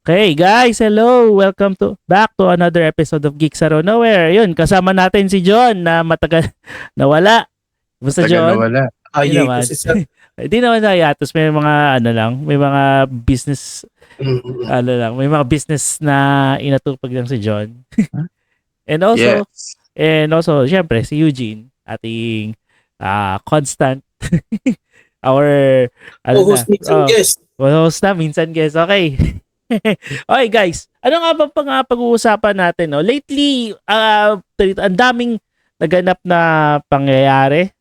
Okay, guys, hello. Welcome to back to another episode of Geeks Out of Nowhere. Yun, kasama natin si John na matagal nawala. Basta Matagal na John, wala. yun Hiatus naman. isa. Hindi naman na hiatus, may mga ano lang, may mga business Mm. ano lang, may mga business na inatupag lang si John. And also, Yes. syempre si Eugene, ating constant our ano na, Co-host minsan guest. host na, minsan guys. Okay. Okay guys, ano nga ba pag-uusapan natin? No? Lately, ang daming naganap na pangyayari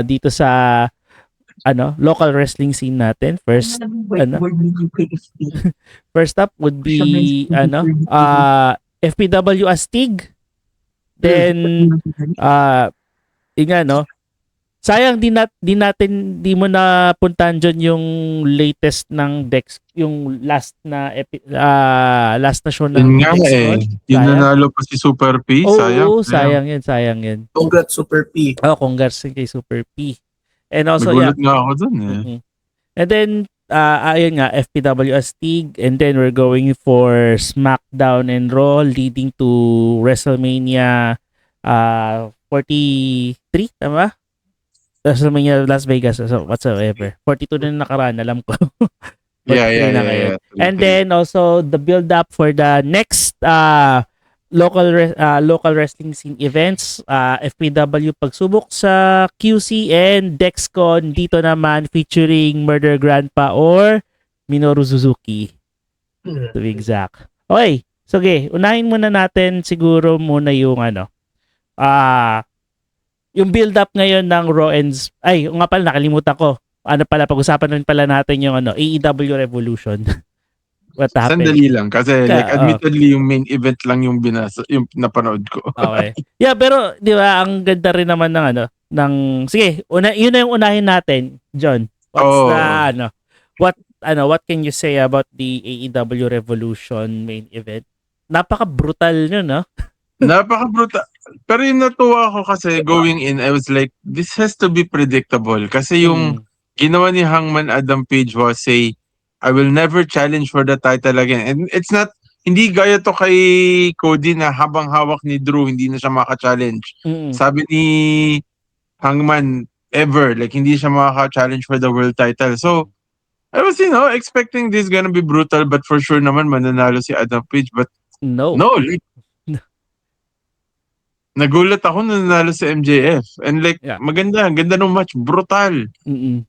dito sa local wrestling scene natin. First up would be FPW Astig. Then sayang di mo na puntahan dyan yung latest ng Dex, yung last na show ng Yun nga Dex eh. Con. Yung Sayang. nanalo pa si Super P. Oo, Sayang. sayang yun. Congrats Super P. Oh, congrats kay Super P. And also, Nagulat nga ako dun eh. Mhm. And then, ayun nga, FPW Astig. And then, we're going for SmackDown and Raw leading to WrestleMania 43, tama? WrestleMania Las Vegas, so whatsoever. 42 na nakaraan, alam ko. 43 Yeah. na ngayon. And then, also, the build-up for the next local wrestling scene events, FPW pagsubok sa QC and Dexcon dito naman featuring Murder Grandpa or Minoru Suzuki to be exact. Okay, sige, unahin muna natin siguro muna yung yung build up ngayon ng Raw and nga pala nakalimutan ko. Ano pala pag-usapan rin pala natin yung AEW Revolution. What happened? Sandali lang. Kasi admittedly yung main event lang yung napanood ko. Okay. Yeah, pero di ba ang ganda rin naman ng sige, yun na yung unahin natin, John. What can you say about the AEW Revolution main event? Napaka-brutal yun, no? Napaka-brutal. Pero yung natuwa ko kasi going in, I was like, this has to be predictable. Kasi yung ginawa ni Hangman Adam Page was say, I will never challenge for the title again. And it's not, hindi gaya to kay Cody na habang hawak ni Drew, hindi na siya maka-challenge. Sabi ni Hangman, ever, like hindi siya maka-challenge for the world title. So, I was, expecting this gonna be brutal, but for sure naman mananalo si Adam Page. But No, like, nagulat ako na nanalo si MJF. And like, Yeah. ganda ng match, brutal. Mm-mm.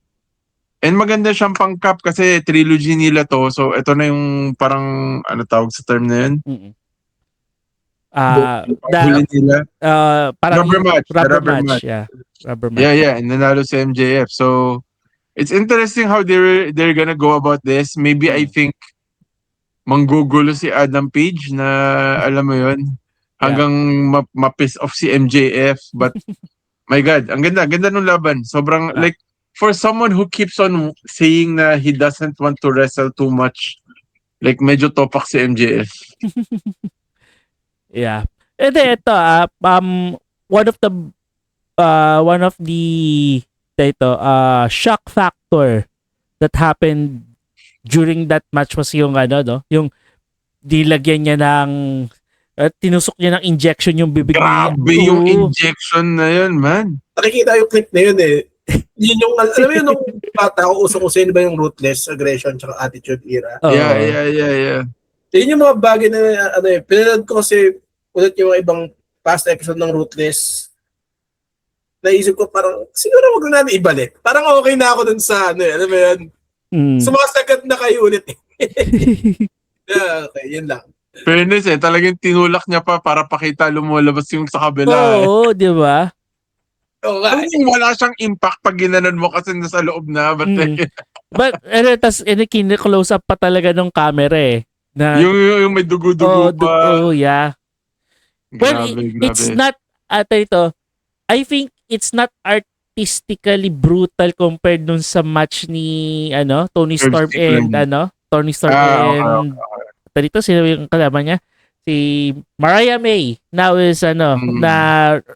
And maganda siyang pang-cap kasi trilogy nila to. So, ito na yung parang, tawag sa term na yun? Mm-mm. Huli nila. Parang Rubber match. Rubber match. Yeah. Rubber match. Yeah. And nanalo si MJF. So, it's interesting how they're gonna go about this. Maybe I think manggugulo si Adam Page na, alam mo yun, hanggang ma-piss off si MJF. But, my God, ang ganda ng laban. Sobrang, like, for someone who keeps on saying na he doesn't want to wrestle too much, like, medyo topak si MJF. Yeah. And then ito, one of the shock factor that happened during that match was yung yung dilagyan niya ng tinusok niya ng injection yung bibig niya. Grabe yung injection na yun, man. Nakikita yung clip na yun eh. Yun yung, alam mo yun, nung bata ko, usong-uso ba yung ruthless, aggression, tsaka attitude era. Yeah. Yun yung mga bagay na, pinanood ko kasi ulit yung ibang past episode ng ruthless. Naisip ko parang, siguro wag na natin ibalik. Parang okay na ako dun sa, alam mo yun? Sumasagat na kayo ulit eh. Yeah, okay, yun lang. Fairness talagang tinulak niya pa para pakita lumulabas yung sa kabila. Oo, di ba? Wala siyang impact pag ginanon mo kasi nasa loob na. But close up pa talaga ng camera eh. Na, yung may dugo-dugo pa. Yeah. Well, Grabe. it's not, I think it's not artistically brutal compared dun sa match ni, Tony Storm and, and, dito, sino yung kalaban niya? Si Mariah May, now is, na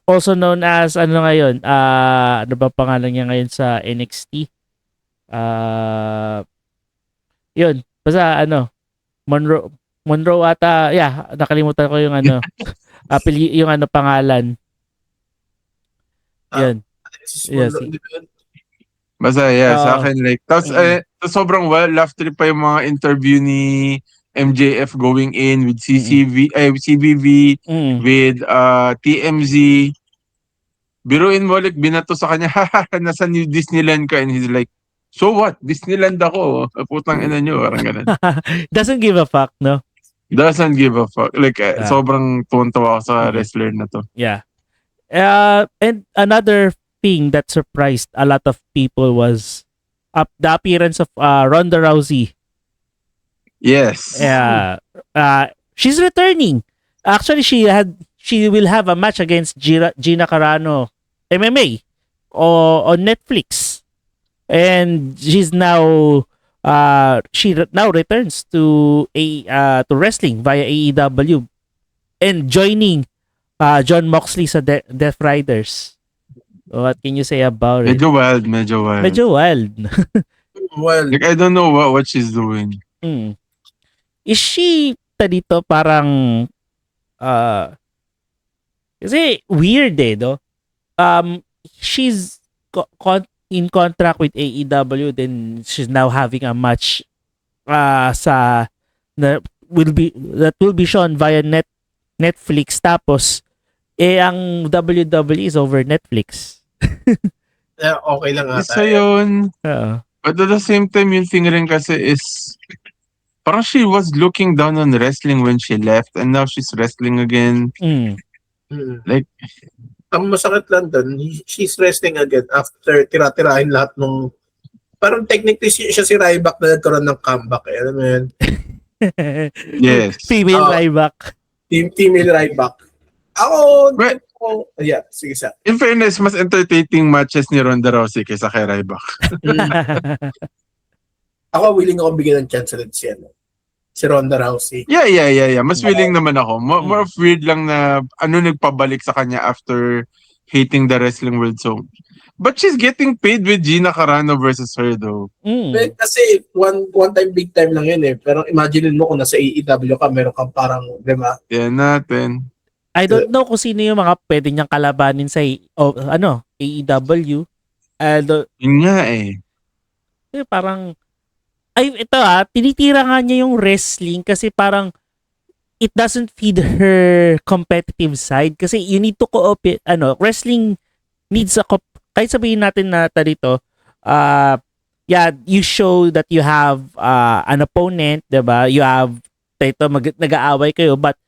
also known as, ngayon, ano ba pangalan niya ngayon sa NXT? Yun, basta, Monroe ata, yeah, nakalimutan ko yung ano, yung ano pangalan. Ah, Yun. Si Yeah, Monroe, di ba yun? Basta, yeah, sa Oo. akin, like, tapos, Mm. sobrang laugh trip pa yung mga interview ni MJF going in with CBV, Mm. with TMZ. Biruin mo, like, binato sa kanya, haha, nasa New Disneyland ka, and he's like, so what? Disneyland ako. Putang ina nyo, parang ganun. Doesn't give a fuck, no? Doesn't give a fuck. Like, Yeah. sobrang tuwan-tuwa ako sa Mm. wrestler na to. Yeah. And another thing that surprised a lot of people was the appearance of Ronda Rousey. Yes. She's returning. Actually, she will have a match against Gina Carano MMA on Netflix, and she now returns to to wrestling via AEW and joining John Moxley sa Death Riders. What can you say about it? Medyo wild, medyo wild. Medyo wild. Well, Like, I don't know what she's doing. Mm. Is she dito parang kasi weird no? She's in contract with AEW, then she's now having a match that will be shown via Netflix, tapos ang WWE is over Netflix. okay lang ata. Isa yun. Oo. But at the same time, yung thing rin kasi is, parang she was looking down on wrestling when she left, and now she's wrestling again. Mm. Like, ang masakit lang doon, she's wrestling again after tira-tirahin lahat nung, parang technically siya si Ryback na nagkaroon ng comeback. Alam mo yun? yes. Female Ryback. Female Ryback. Ako, Well, yeah, sige sa. in fairness, mas entertaining matches ni Ronda Rousey kaysa kay Ryback. Ako, willing ako bigyan ng chance ulit si Ronda Rousey. Yeah. Mas willing naman ako. More of weird lang na nagpabalik sa kanya after hating the wrestling world so. But she's getting paid with Gina Carano versus her though. Kasi one time, big time lang yun eh. Pero imagine mo kung nasa AEW ka, meron kang parang, di ba? Yan natin. I don't know kung sino yung mga pwede niyang kalabanin sa AEW. Yun nga eh. Parang ito tinitira nga niya yung wrestling kasi parang it doesn't feed her competitive side kasi you need to wrestling needs kahit sabihin natin na dito you show that you have an opponent, diba? You have nag-aaway kayo, but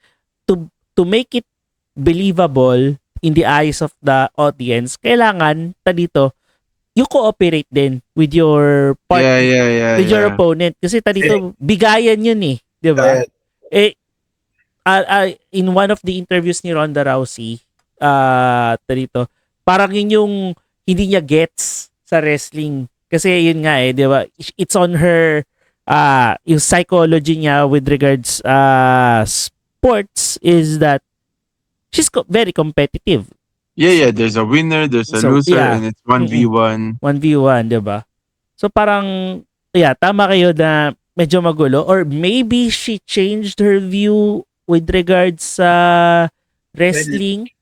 to make it believable in the eyes of the audience, kailangan dito you cooperate din with your partner, with your opponent. Kasi dito bigayan yun eh, di ba? In one of the interviews ni Ronda Rousey, dito, parang yun yung hindi niya gets sa wrestling. Kasi yun nga eh, di ba? It's on her, yung psychology niya with regards sports is that she's very competitive. Yeah. There's a winner, there's a loser, and it's 1v1. 1v1, diba? So parang, tama kayo na medyo magulo. Or maybe she changed her view with regards sa wrestling.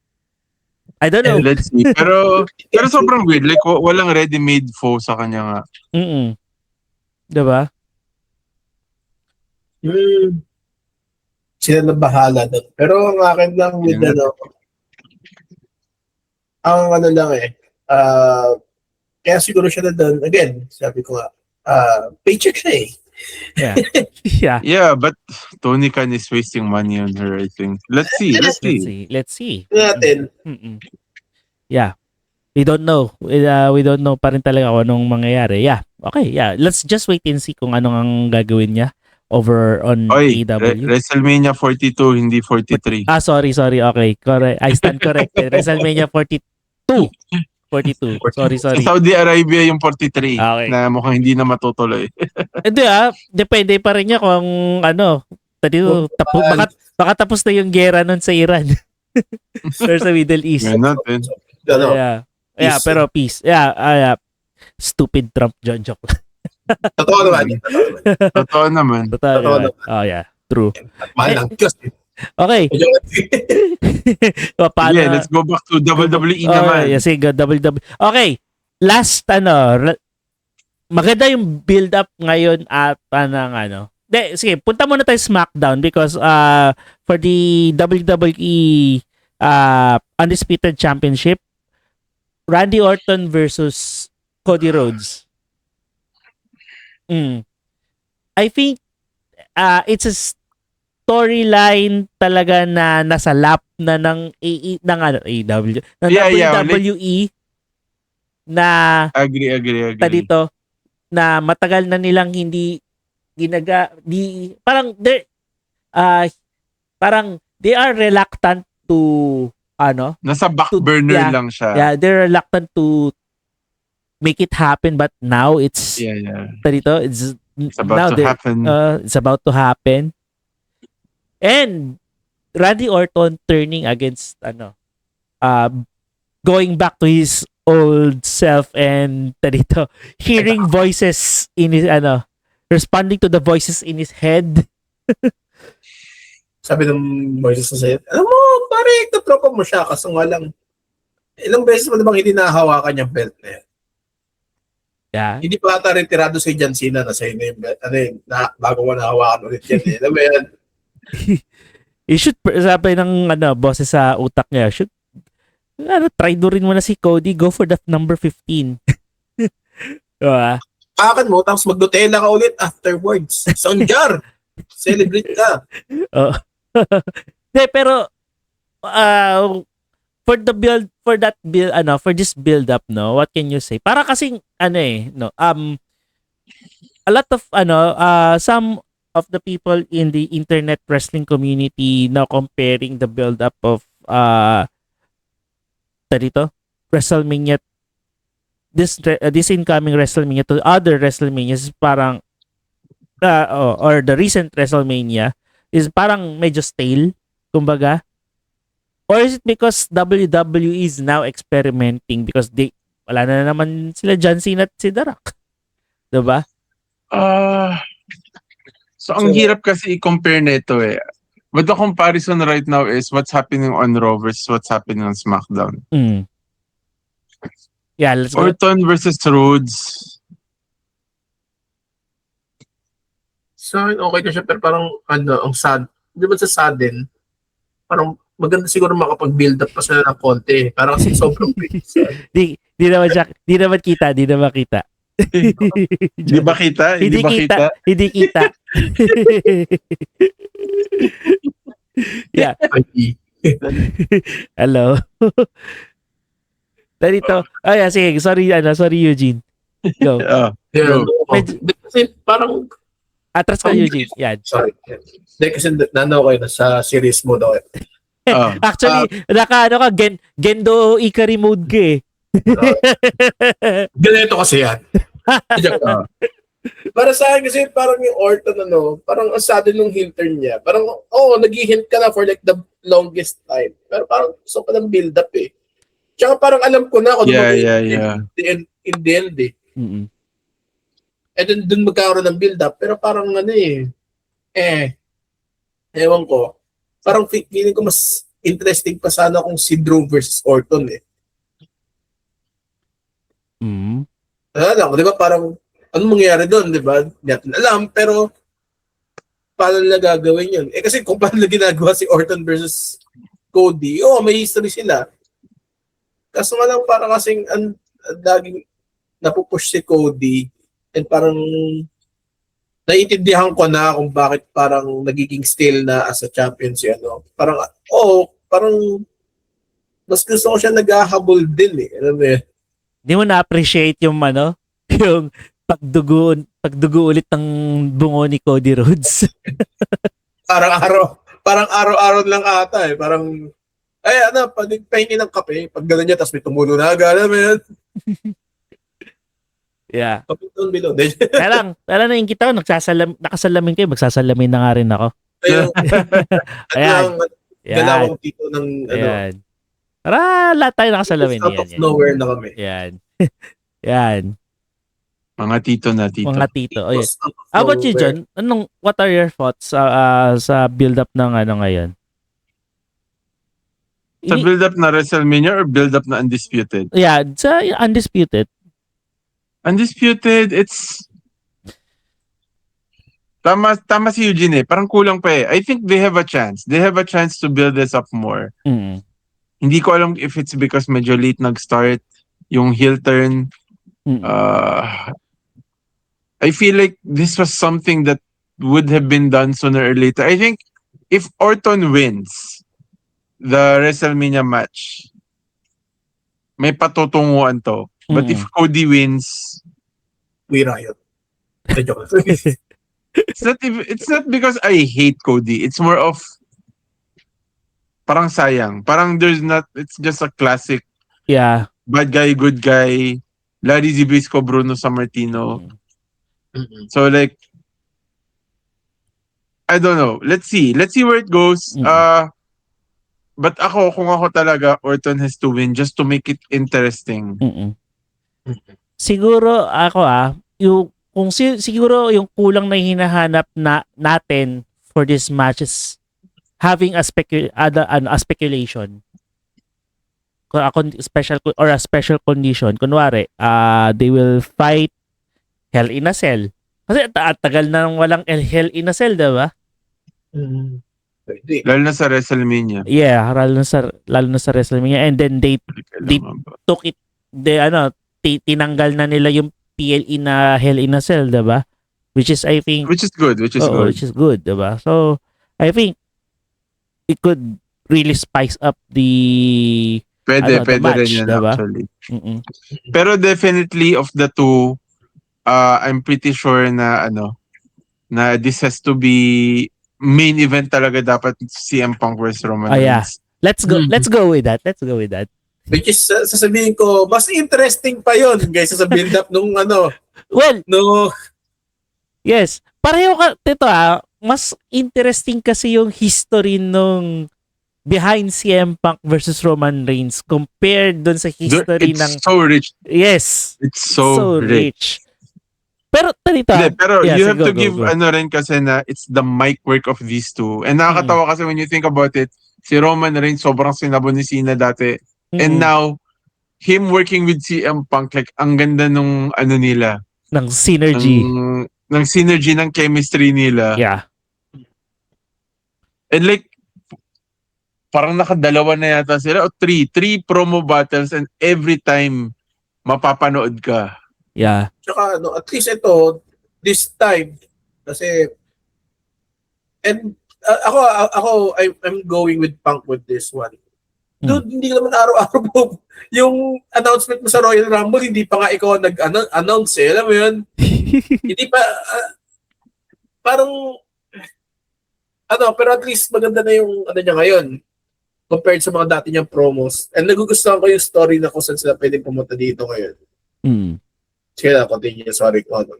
I don't know. Let's see. Pero sobrang weird. Like, walang ready-made foe sa kanya nga. Diba? Sila na bahala doon. Pero ang akin lang with ang lang kaya siguro siya na doon, again, sabi ko nga, paycheck siya eh. Yeah, but Tony Khan is wasting money on her, I think. Let's see. Natin. Yeah. We don't know. We don't know pa rin talaga kung anong mangyayari. Yeah. Okay, yeah. Let's just wait and see kung anong ang gagawin niya over on AEW. WrestleMania 42, hindi 43. Sorry. Okay. Correct. I stand corrected. WrestleMania 42. Sorry. Sa Saudi Arabia yung 43 Okay. na mukhang hindi na matutuloy. Hindi depende pa rin niya kung baka tapos na yung gera nun sa Iran. Or sa Middle East. Yan natin. Yeah, pero peace. Yeah. Stupid Trump, John joke. Totoo naman. Totoo naman. Totoo naman. Totoo Totoo naman. Oh, yeah. True. At mahal ng Diyos. Okay. Medyo Paano? Yeah, let's go back to WWE Oh, naman. yeah, sige, WWE. Okay. Last, maganda yung build-up ngayon at sige, punta muna tayo SmackDown because for the WWE Undisputed Championship, Randy Orton versus Cody Rhodes. I think it's a storyline talaga na nasa lap na ng AEW, ng WWE na Agree. dito na matagal na nilang hindi parang they are reluctant to Nasa back burner lang siya. yeah, they're reluctant to make it happen, but now it's Yeah. dito It's now about to happen. it's about to happen. And Randy Orton turning against going back to his old self and hearing voices in his responding to the voices in his head. sabi ng voices na sa'yo, alam mo, pare, katropa mo siya, kaso nga lang, ilang beses mo na bang hindi nahawakan yung belt na yan? Yeah. Hindi pa ata retirado si John Cena na sa'yo na yung belt, bago mo nahawakan ulit yan. Alam mo yan? You should, sabi ng boses sa utak niya, try do rin mo na si Cody, go for that number 15. Diba? Akan mo, tapos mag-Nutella ka ulit afterwards. Isang jar. Celebrate ka. Pero for this build up, what can you say? Para kasing a lot of some of the people in the internet wrestling community now comparing the build up of WrestleMania, this incoming WrestleMania to other WrestleManias, parang or the recent WrestleMania is parang medyo stale, kumbaga. Or is it because WWE is now experimenting because wala na naman sila John Cena at si The Rock? Diba? So ang hirap kasi i-compare nito eh. But the comparison right now is what's happening on Raw versus what's happening on SmackDown. Yeah, let's go. Orton versus Rhodes. Sa akin, okay na siya, pero parang, ang sad. Di ba sa sudden, parang maganda siguro makapag-build up pa sila ng konti. Parang kasi sobrang bilis. Di naman kita. Di ba kita? Hindi kita. Yeah. Hello. Dito. Yeah, sige. Sorry Eugene. Go. Kasi parang, atras ka Eugene. Yan. sorry. Hindi kasi nanaw kayo na sa series mode ako. Actually, Gendo Ikari mode ka eh. Ganito kasi yan. Para sa akin kasi parang yung Orton parang ang sudden nung heel turn niya. Parang nag-hint ka na for like the longest time. Pero parang gusto pa ng build up eh. Tsaka parang alam ko na kung in the end eh. Mm-hmm. And then dun magkakaroon ng build up. Pero parang ewan ko. Parang feeling ko mas interesting pa sana kung si Drew versus Orton eh. Mm-hmm. Di ba parang anong mangyayari doon, di ba? Hindi natin alam, pero paano nila gagawin yun? Kasi kung paano nila ginagawa si Orton versus Cody, may history sila. Kaso nga lang parang kasing laging napupush si Cody and parang naiintindihan ko na kung bakit parang nagiging stale na as a champion si Parang, parang mas gusto ko siya naghahabol din eh. Alam mo yun? Hindi mo na-appreciate yung yung pagdugo ulit ng bungo ni Cody Rhodes. parang araw-araw lang ata eh. Parang, pahingi ng kape. Pag gano'n niya, tapos may tumulo na agad. Alam mo yun? Yeah. Kapitong below. Kaya lang yung kita ko, nakasalamin kayo, magsasalamin na nga rin ako. Ayan. Galawang tito ng Ayan. Para lahat tayo nakasalamin. Out of nowhere na kami. Yan. Yan. Mga tito na tito. Mga tito. Oh, yeah. Because out of How about you, nowhere. John? What are your thoughts sa build-up ng ngayon? Sa build-up na WrestleMania or build-up na Undisputed? Yeah, sa Undisputed. Undisputed, it's... Tama si Eugene eh. Parang kulang pa eh. I think they have a chance. They have a chance to build this up more. Mm. Hindi ko alam if it's because medyo late nag-start yung heel turn. Mm. I feel like this was something that would have been done sooner or later. I think if Orton wins the WrestleMania match, may patutunguhan to. But if Cody wins, We riot. Joke. it's not because I hate Cody. It's more of parang sayang. Parang it's just a classic Yeah. bad guy, good guy, Larry Zbyszko, Bruno Sammartino. So like, I don't know. Let's see where it goes. But kung ako talaga, Orton has to win just to make it interesting. Siguro ako siguro yung kulang na hinahanap natin for this match is having a speculation. Kung a special condition, kunwari, they will fight Hell in a Cell. Kasi tagal na nang walang Hell in a Cell, diba? Pwede. Lalo na sa WrestleMania. Yeah, lalo na sa WrestleMania, and then they took it, tinanggal na nila yung PLE na Hell in a Cell, diba? Which is, I think, Which is good. which is good, diba? So, I think it could really spice up the Pwede match, rin yan diba? actually. Pero definitely of the two, I'm pretty sure na na this has to be main event talaga dapat CM Punk versus Roman Reigns. Let's go with that. Which is, sasabihin ko, mas interesting pa yon guys sa build-up nung Well, no. yes. Pareho mas interesting kasi yung history nung behind CM Punk versus Roman Reigns compared dun sa history It's so rich. Yes. It's so rich. Pero you have to give rin kasi na it's the mic work of these two. And nakakatawa kasi when you think about it, si Roman Reigns sobrang sinabon ni Cena dati. And now, him working with CM Punk, like, ang ganda nung nila. ng synergy. Ng synergy, ng chemistry nila. Yeah. And like, parang nakadalawa na yata sila o three promo battles and every time mapapanood ka. Yeah. Tsaka at least ito, this time, kasi, and I'm going with Punk with this one. Dude, hindi ka naman araw-araw yung announcement mo sa Royal Rumble, hindi pa nga ikaw nag-announce eh. Alam mo yun? Hindi pa, parang, pero at least maganda na yung niya ngayon compared sa mga dati niyang promos. And nagugustuhan ko yung story na kung saan sila pwedeng pumunta dito ngayon. Sige na, continue. Sorry ko. Ko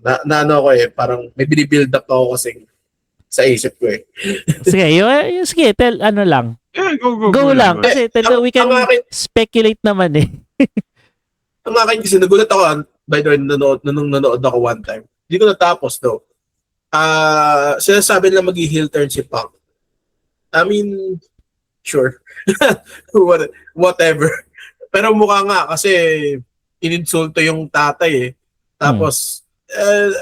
parang may binibuild up ako kasi sa isip ko eh. Sige, lang. Yeah, Go lang. Kasi we can speculate naman eh. Ang akin kasi nagulat ako, by the way, nanonood ako one time. Hindi ko natapos though. Sinasabi nila mag-heel turn si Punk. I mean, sure. Whatever. Pero mukha nga kasi ininsulto yung tatay eh. Tapos,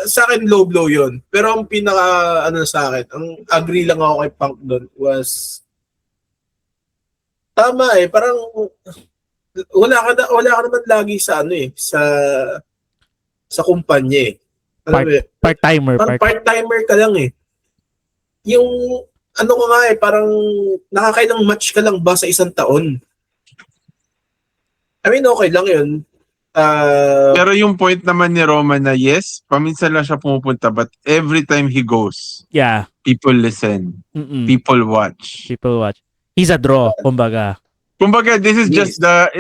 sa akin low blow yun. Pero ang pinaka, sa akin, ang agree lang ako kay Punk doon was, tama eh, parang, wala ka naman lagi sa sa kumpanya eh. Part-timer. Parang part-timer ka lang eh. Yung, ko nga eh, parang nakakailang match ka lang ba sa isang taon? I mean, okay lang yun. Pero yung point naman ni Roman na yes, paminsan lang siya pumupunta but every time he goes, yeah, people listen. People watch. He's a draw, kumbaga. This is just a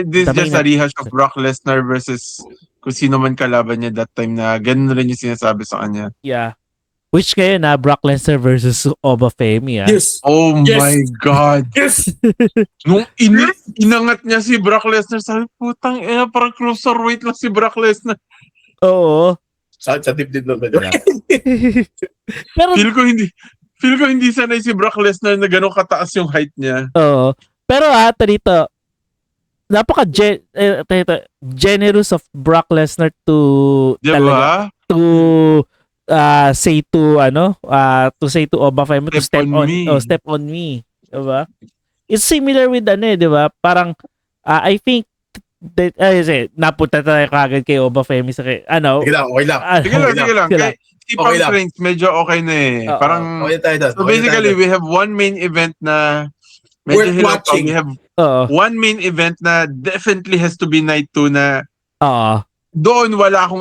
rehash of Brock Lesnar versus kung sino man kalaban niya that time na ganun rin yung sinasabi sa kanya. Yeah. Which ngayon Brock Lesnar versus Oba Femi. Yes. Oh yes. My God. Yes. Nung inangat niya si Brock Lesnar, sabi, putang parang cruiserweight lang si Brock Lesnar. Oo. Sa dibdib naman. Yeah. Pero, Feel ko hindi sanay si Brock Lesnar na gano'ng kataas yung height niya. oo. Pero dito, generous of Brock Lesnar to Di talaga, ba? to say to Oba Femi to Step on me. step on me, diba? It's similar with diba? Parang I think that napunta tayo kagad kay Oba Femi sa Sige lang, okay lang. Sige lang. Kay si Okay lang. Prince, medyo okay na eh. Oo. Parang, Okay tayo doon. so basically, we have one main event na Worth medyo hirap pa. watching. We have Oo. one main event na definitely has to be night 2 na Oo. doon wala akong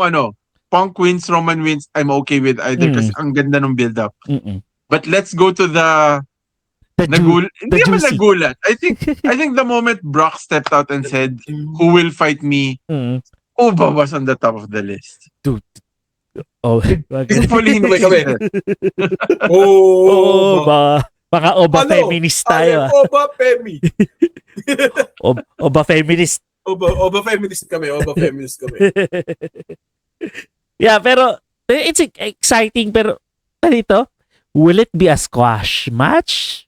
Punk wins, Roman wins, I'm okay with either kasi ang ganda ng build-up. Mm-mm. But let's go to the hindi naman juicy. nagulat. I think the moment Brock stepped out and said, "Who will fight me?" Oba was on the top of the list. Oh, Hopefully hindi Kami. kami. Oo, baka Oba feminist tayo. Oba Femi. Oba feminist. Oba feminist kami. Yeah, pero it's exciting, pero dito, will it be a squash match?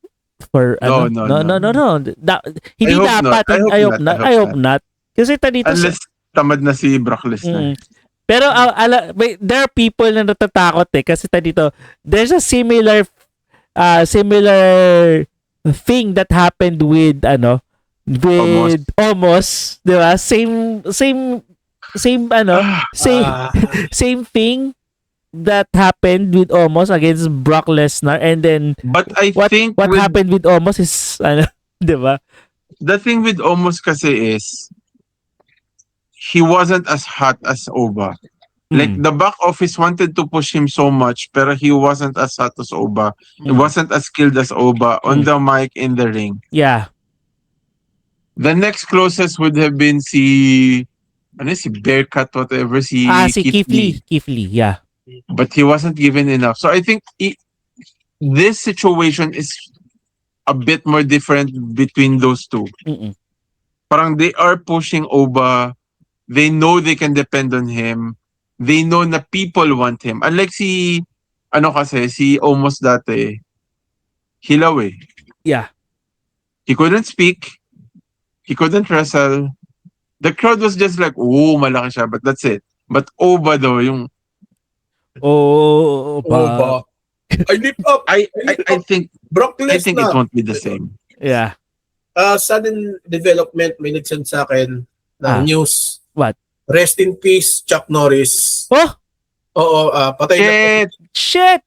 For No. Hindi I hope dapat. not. I hope not. Kasi dito Unless tamad na si Brock Lesnar. Pero there are people na natatakot kasi dito, there's a similar thing that happened with Omos, 'di ba? Same thing that happened with Omos against Brock Lesnar, and then But I think what happened with Omos is 'di ba? the thing with Omos kasi is he wasn't as hot as Oba. Like the back office wanted to push him so much, pero he wasn't as hot as Oba. He wasn't as skilled as Oba on the mic, in the ring. Yeah. The next closest would have been si Bearcat, whatever, si Keith Lee, yeah. But he wasn't given enough. So I think this situation is a bit more different between those two. Parang they are pushing Oba. They know they can depend on him. They know na people want him. Unlike si Omos dati, hilaw eh. Yeah. He couldn't speak. He couldn't wrestle. The crowd was just like, oh, malaki siya, but that's it. But Oba daw, yung... Oba. I lift up. I think Brock I think it Lesnar. won't be the same. Yeah. Sudden development, may nagsend sa akin ng news. What? Rest in peace, Chuck Norris. Oh! Oo, patay na. Shit!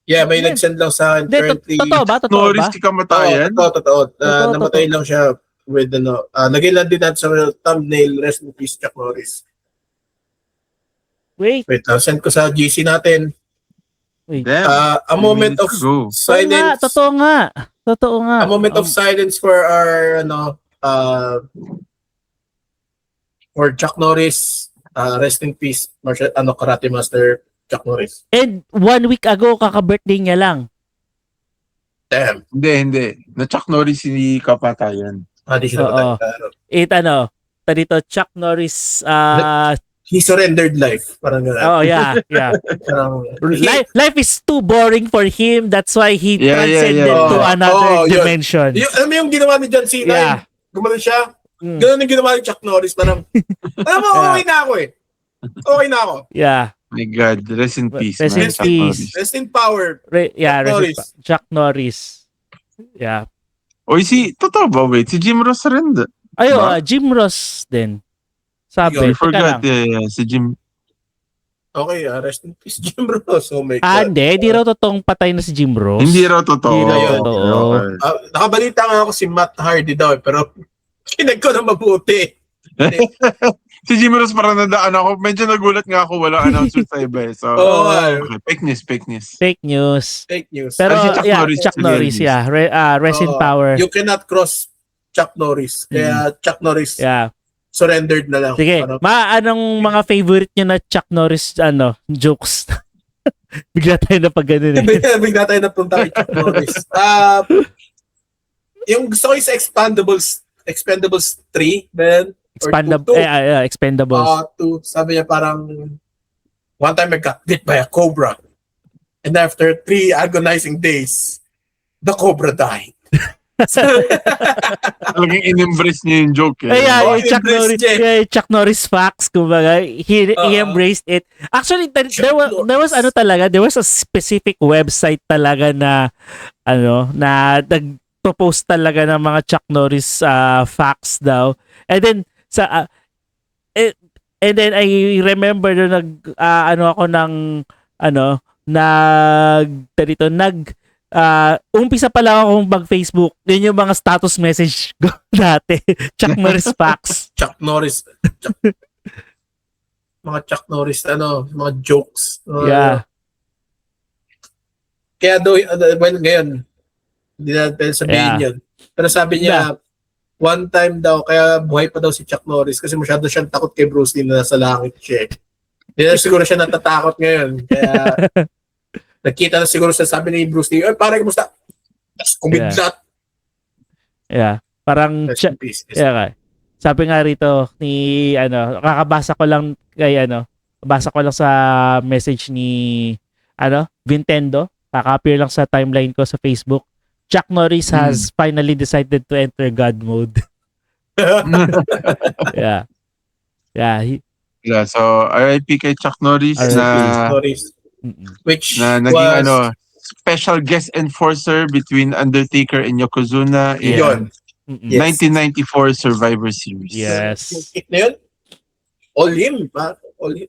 Yeah, may nagsend lang sa akin currently. Totoo ba? Norris, di kamatayan? Totoo. Namatay lang siya with lagay lang din natin sa thumbnail, rest in peace, Chuck Norris. Wait, Send ko sa GC natin. Damn. A moment of silence. Totoo nga. A moment of silence for our for Chuck Norris. Rest in peace, Karate Master Chuck Norris. And 1 week ago, kaka-birthday niya lang. Damn. Hindi. Na Chuck Norris hindi kapatayan. Di siya namatay. Dito, Chuck Norris, he surrendered life. Parang gano'n. oh, yeah. Parang, Life is too boring for him. That's why he Yeah. transcended to another yun. dimension. Alam mo yung ginawa ni John Cena? Yeah. Gumawa siya. Ganun yung ginawa ni Chuck Norris. Parang, alam mo, okay na ako eh. Okay na ako. Yeah. My God, rest in peace. Rest in man. Chuck peace. Norris. Rest in power. Chuck Norris. Yeah. Oy, totoo ba? Wait, si Jim Ross rin. Jim Ross din. Sabi, I teka forgot. lang. Yeah, si Jim. Okay, rest in peace, Jim Ross. Oh my God. Hindi raw totoong patay na si Jim Ross. Hindi raw totoo. Hindi raw Ayun. totoo. Nakabalita nga ako si Matt Hardy daw pero kinag ko na mabuti. Si Jim Ross parang nadaan ako. Medyo nagulat nga ako. Walang announcer sa iba eh. So, okay. Fake news. Fake news. Pero Si Chuck Norris, Chuck Norris, yeah. Rest in power. You cannot cross Chuck Norris. Kaya Chuck Norris surrendered na lang. Sige, anong mga favorite nyo na Chuck Norris jokes? Bigla tayo na pag ganun eh. Bigla tayo na punta kay Chuck Norris. Yung gusto ko yung sa Expendables 3, man. Expendables. Sabi niya parang One time I got bit by a cobra. And after 3 agonizing days, the cobra died. Talagang in-embrace niya yung joke eh. Yeah, Oh, yung Chuck embrace Norris, niya. yeah, yung Chuck Norris facts, kumbaga, he embraced it. Actually, there was a specific website talaga na, nag-propose talaga ng mga Chuck Norris facts daw. And then, and then I remember na umpisa pa lang akong mag-Facebook. Yun yung mga status message ko dati. Chuck Norris facts. Chuck Norris. Mga Chuck Norris, mga jokes. Yeah. Kaya daw, well, ngayon, hindi natin sabihin yun. Pero sabi niya, one time daw, kaya buhay pa daw si Chuck Norris kasi masyado siyang takot kay Bruce Lee na nasa langit siya. Hindi na siguro siya natatakot ngayon. Kaya, nakita na siguro siya, sabi ni Bruce Lee, pare, kumusta? Tapos kumidlat. Yeah. Parang, sabi nga rito, kakabasa ko lang basa ko lang sa message ni, Nintendo. Kaka-appear lang sa timeline ko sa Facebook. Chuck Norris has finally decided to enter God mode. Yeah. Yeah. So, RIP kay Chuck Norris Which na naging special guest enforcer between Undertaker and Yokozuna in 1994 Survivor Series. Yes. Na yun? All him, pa? All him.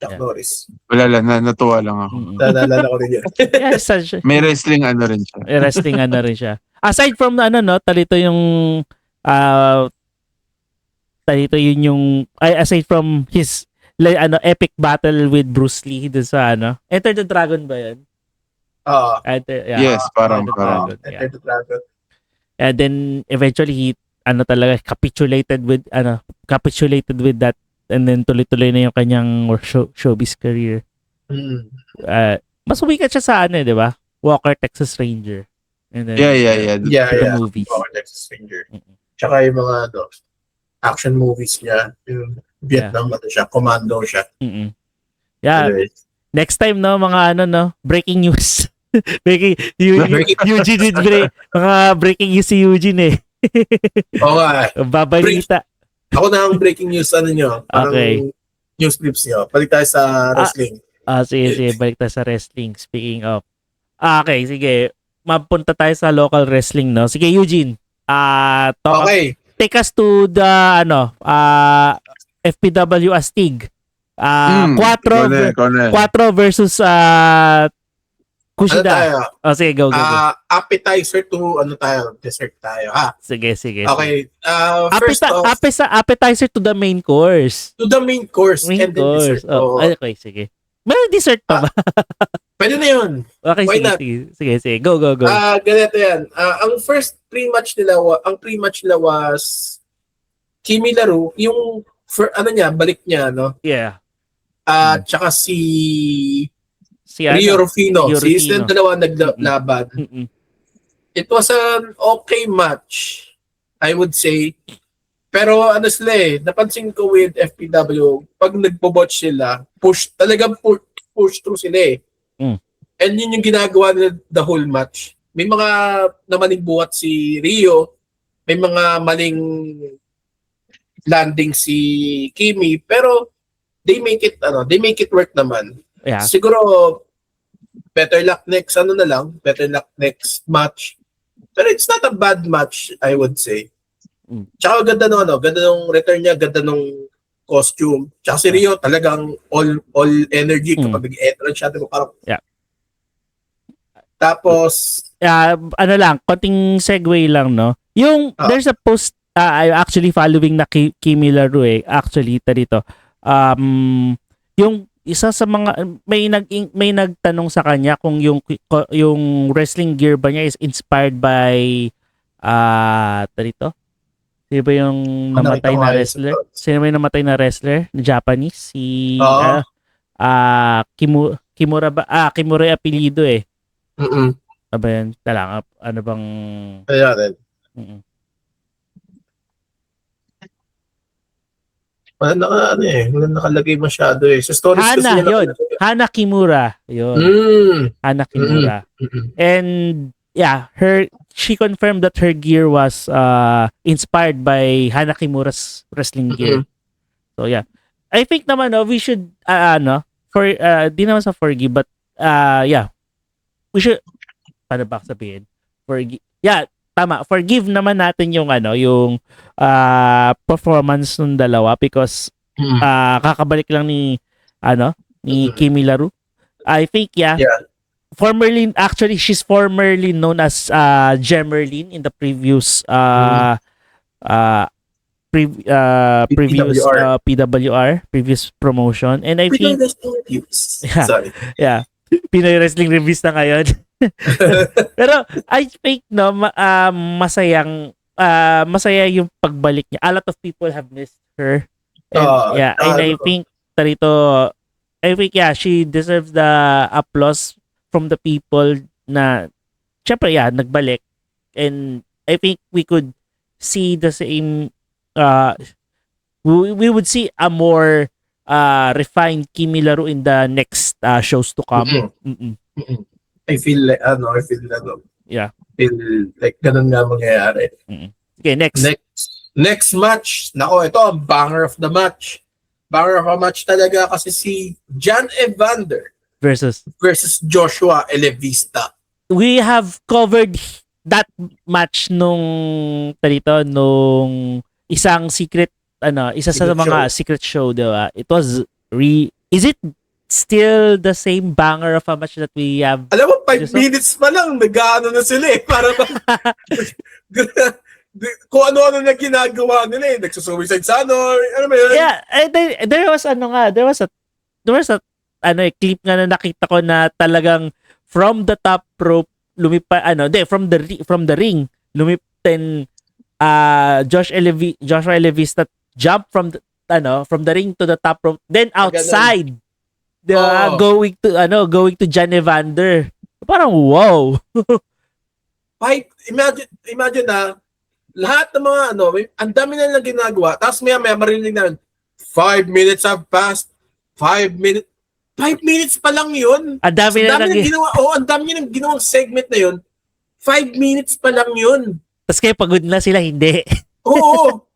Chuck Norris. Wala lang, natuwa lang ako. Nalala ko rin yun. Yes, may wrestling rin siya. Wrestling rin siya. Aside from talito yung aside from his epic battle with Bruce Lee dun sa Enter the Dragon ba yun? Yes, parang. Enter the Dragon. And then eventually he capitulated with that, and then tuloy-tuloy na yung kanyang showbiz career. Mas umikat siya sa di ba? Walker, Texas Ranger. And then, the movies. Walker, Texas Ranger. Tsaka yung mga action movies niya. Yung Vietnam siya, Commando siya. Yeah. Anyway. Next time mga breaking news. Eugene mga breaking news si Eugene Oo nga. Babalita. Ako na ang breaking news nyo. Parang news clips nyo. Balik tayo sa wrestling. Sige. Balik tayo sa wrestling. Speaking of. Okay, sige. Mapunta tayo sa local wrestling, no? Sige, Eugene. Take us to the, FPW Astig. 4 versus Kushida. Sige, go. Appetizer to dessert tayo, ha? Sige. Okay. First appetizer to the main course. To the main course. And then dessert. Okay, sige. May dessert pa ba? Pwede na yun. Okay, sige. Go. Ganito yan. Ang first pre-match nila was Kimi Laru, yung balik niya, no? Yeah. Tsaka si Rio Rufino. Silang dalawa naglaban. It was an okay match, I would say. Pero napansin ko with FPW, pag nagbo-botch sila, talagang push through sila . And yun yung ginagawa nila the whole match. May mga namaling buhat si Rio, may mga maling landing si Kimi, pero they make it work naman. Yeah. Siguro better luck next match. Pero it's not a bad match, I would say. Tsaka ganda nung return niya, ganda nung costume. Tsaka si Rio talagang all energy kapag nag-entrance siya, parang Tapos konting segue lang, no. Yung there's a post I'm actually following na Kimi Laru actually dito. Yung isa sa mga may nagtanong sa kanya kung yung wrestling gear ba niya is inspired by dito. Sino ba yung namatay na wrestler? Sino ba yung namatay na wrestler? Na Japanese? Si Kimura ba? Kimura yung apelido . Ano ba yan? Ano bang... Kaya din. Wala nakalagay masyado eh. Sa stories kasi Hana, niya yun. nakalagay. Hana Kimura. Yun. Hana Kimura. And yeah, she confirmed that her gear was inspired by Hana Kimura's wrestling gear. So yeah. I think naman we should di naman sa forgive but yeah. We should paano ba sabihin? Tama. Forgive naman natin yung performance ng dalawa because kakabalik lang ni Kimi Laru. I think she's formerly known as Gemerlin in the previous previous PWR, previous promotion. And I think Sorry. yeah, Pinoy Wrestling Reviews na ngayon. Pero I think masaya yung pagbalik niya. A lot of people have missed her. And, and I think she deserves the applause from the people na syempre nagbalik. And I think we could see the same we would see a more refined Kimi Laru in the next shows to come. I feel like Yeah. Feel like ganun nga mangyayari. Okay, Next match. Nako, ito ang banger of the match. Banger of a match talaga kasi si John Evander versus Joshua Elevista. We have covered that match nung isang secret isa sa mga secret show, diba? It was is it still the same banger of a match that we have? Alam mo, 5 minutes pa lang, nag-ano na sila eh. Para kung ano-ano na ginagawa nila eh. Nagsusuicide sa ano ba yun? Yeah, there was a clip nga na nakita ko na talagang from the top rope, from the ring, lumipan Joshua Elevista jump from the ring to the top rope, then outside going to John Evander. Parang wow. Imagine na lahat ng mga ang dami na lang ginagawa. Tapos may marinig na 5 minutes have passed. 5 minutes pa lang yun. Ang dami na ginawa. Ang dami nang ginawang segment na yun. 5 minutes pa lang yun. Tapos kaya pagod na sila, hindi. Oo.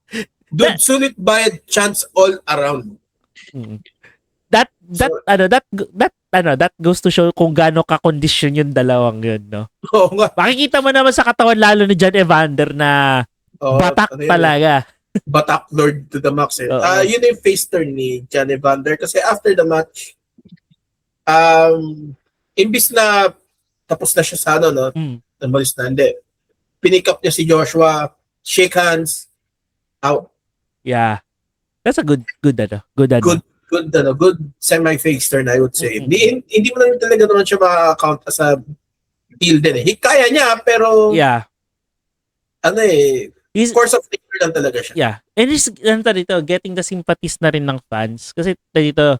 Dude, sulit bayad chance all around. That goes to show kung gaano ka-condition yung dalawang yun, no? Oo nga. Makikita mo naman sa katawan lalo ni John Evander na batak talaga. Batak Lord to the max eh. Yun yung face turn ni John Evander kasi after the match, imbis na tapos na siya sa namalis na, hindi. Pinick up niya si Joshua, shake hands, out. Yeah. That's a good semi-face turn, I would say. Hindi mo na talaga naman siya ma-count as a heel din eh. Kaya niya, pero force of nature lang talaga siya. Yeah. And it's getting the sympathies na rin ng fans. Kasi dito,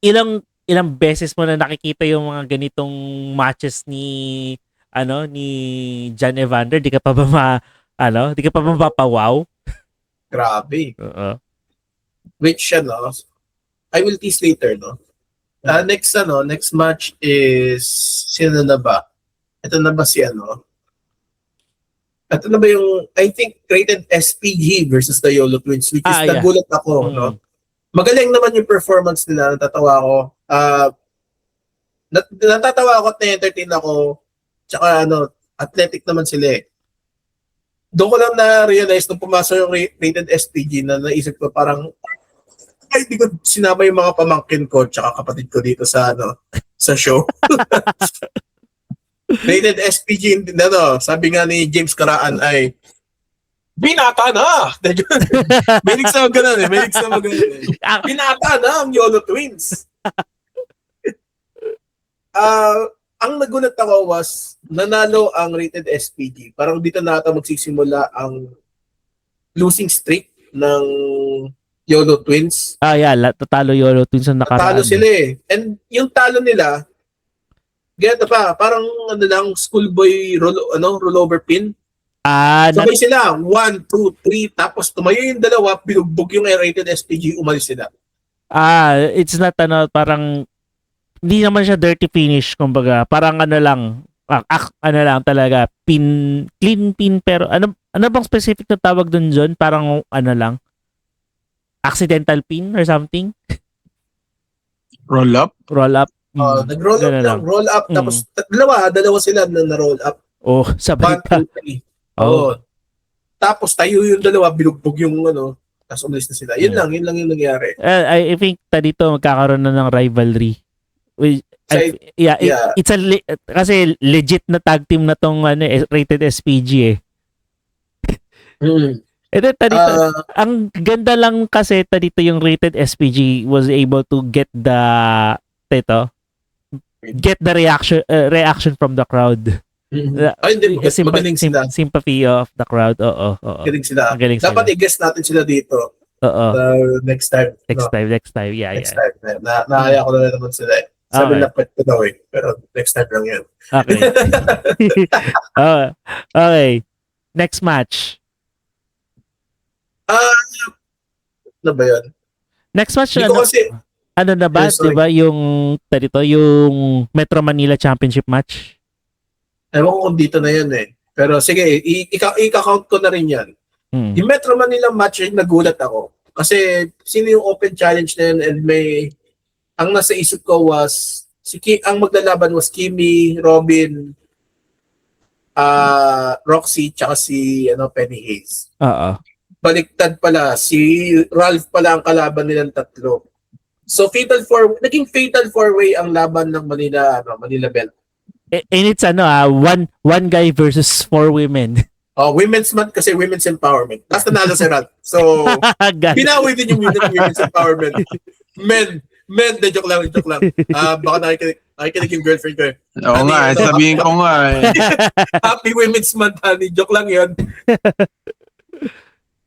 ilang beses mo na nakikita yung mga ganitong matches ni John Evander, di ka pa ba mapapawaw? Grabe. Which I will tease later, no? Next match is sino na ba? Ito na ba si Ito na ba yung I think rated SPG versus the YOLO Twins, which is nagulat ako, no? Magaling naman yung performance nila, natatawa ako. Natatawa ako at na-entertain ako. Tsaka athletic naman sila eh. Doon ko lang na-realize nung pumasok yung rated SPG na naisip ko parang hindi ko sinama yung mga pamangkin ko tsaka kapatid ko dito sa sa show. Rated SPG sabi nga ni James Karaan ay binata na. May sa ganun eh. Binata na ang YOLO Twins. Ang nagulat ako was nanalo ang rated SPG. Parang dito na ata magsisimula ang losing streak ng YOLO Twins. Tatalo YOLO Twins ang nakaraan. Tatalo sila eh. And yung talo nila, ganito pa, parang schoolboy rollover pin. Sabay sila, 1, 2, 3, tapos tumayo yung dalawa, binugbog yung rated SPG, umalis sila. It's not parang hindi naman siya dirty finish, kumbaga. Parang ano lang talaga, clean pin, pero ano bang specific na tawag dun John? Parang ano lang, accidental pin or something? Roll up? Roll up. Nag-roll up lang, roll up, tapos dalawa sila na roll up. Oh, sabay 1, pa. 2, 3. Tapos tayo yung dalawa, binugbog yung tapos umalis na sila. Yun lang yung nangyari. I think dito magkakaroon na ng rivalry. It's kasi legit na tag team na tong rated SPG eh. And then dito, ang ganda lang kasi dito yung rated SPG was able to get the reaction from the crowd. Hindi, magaling sila. Sympathy of the crowd. Oo. Magaling sila. Magaling sila. Dapat i-guess natin sila dito. Oo. Next time. Next time. Yeah. Next time. Naaya ko na naman sila eh. Sabi na pwede ko daw eh. Pero next time lang yan. Okay. Okay. Next match. Ano ba yun? Next match, Hindi ko kasi, ano na ba? Diba yung yung Metro Manila Championship match? ewan ko kung dito na yan eh. Pero sige, i-count ko na rin yan. Yung Metro Manila match, nagulat ako. Kasi sino yung open challenge na yun, and ang nasa isip ko was, ang maglalaban was Kimi, Robin, Roxy, tsaka si Penny Hayes. Oo. Baliktad pala, si Ralph pala ang kalaban nilang tatlo. So naging fatal four-way ang laban ng Manila Belt. And it's one guy versus 4 women. Women's month kasi women's empowerment. Tapos nanalo si Ralph. So, binawi din yung women's empowerment. Men, joke lang. Baka nakikinig yung girlfriend ko eh. Oo nga, sabihin ko nga eh. Happy Women's Month, honey. Joke lang yun.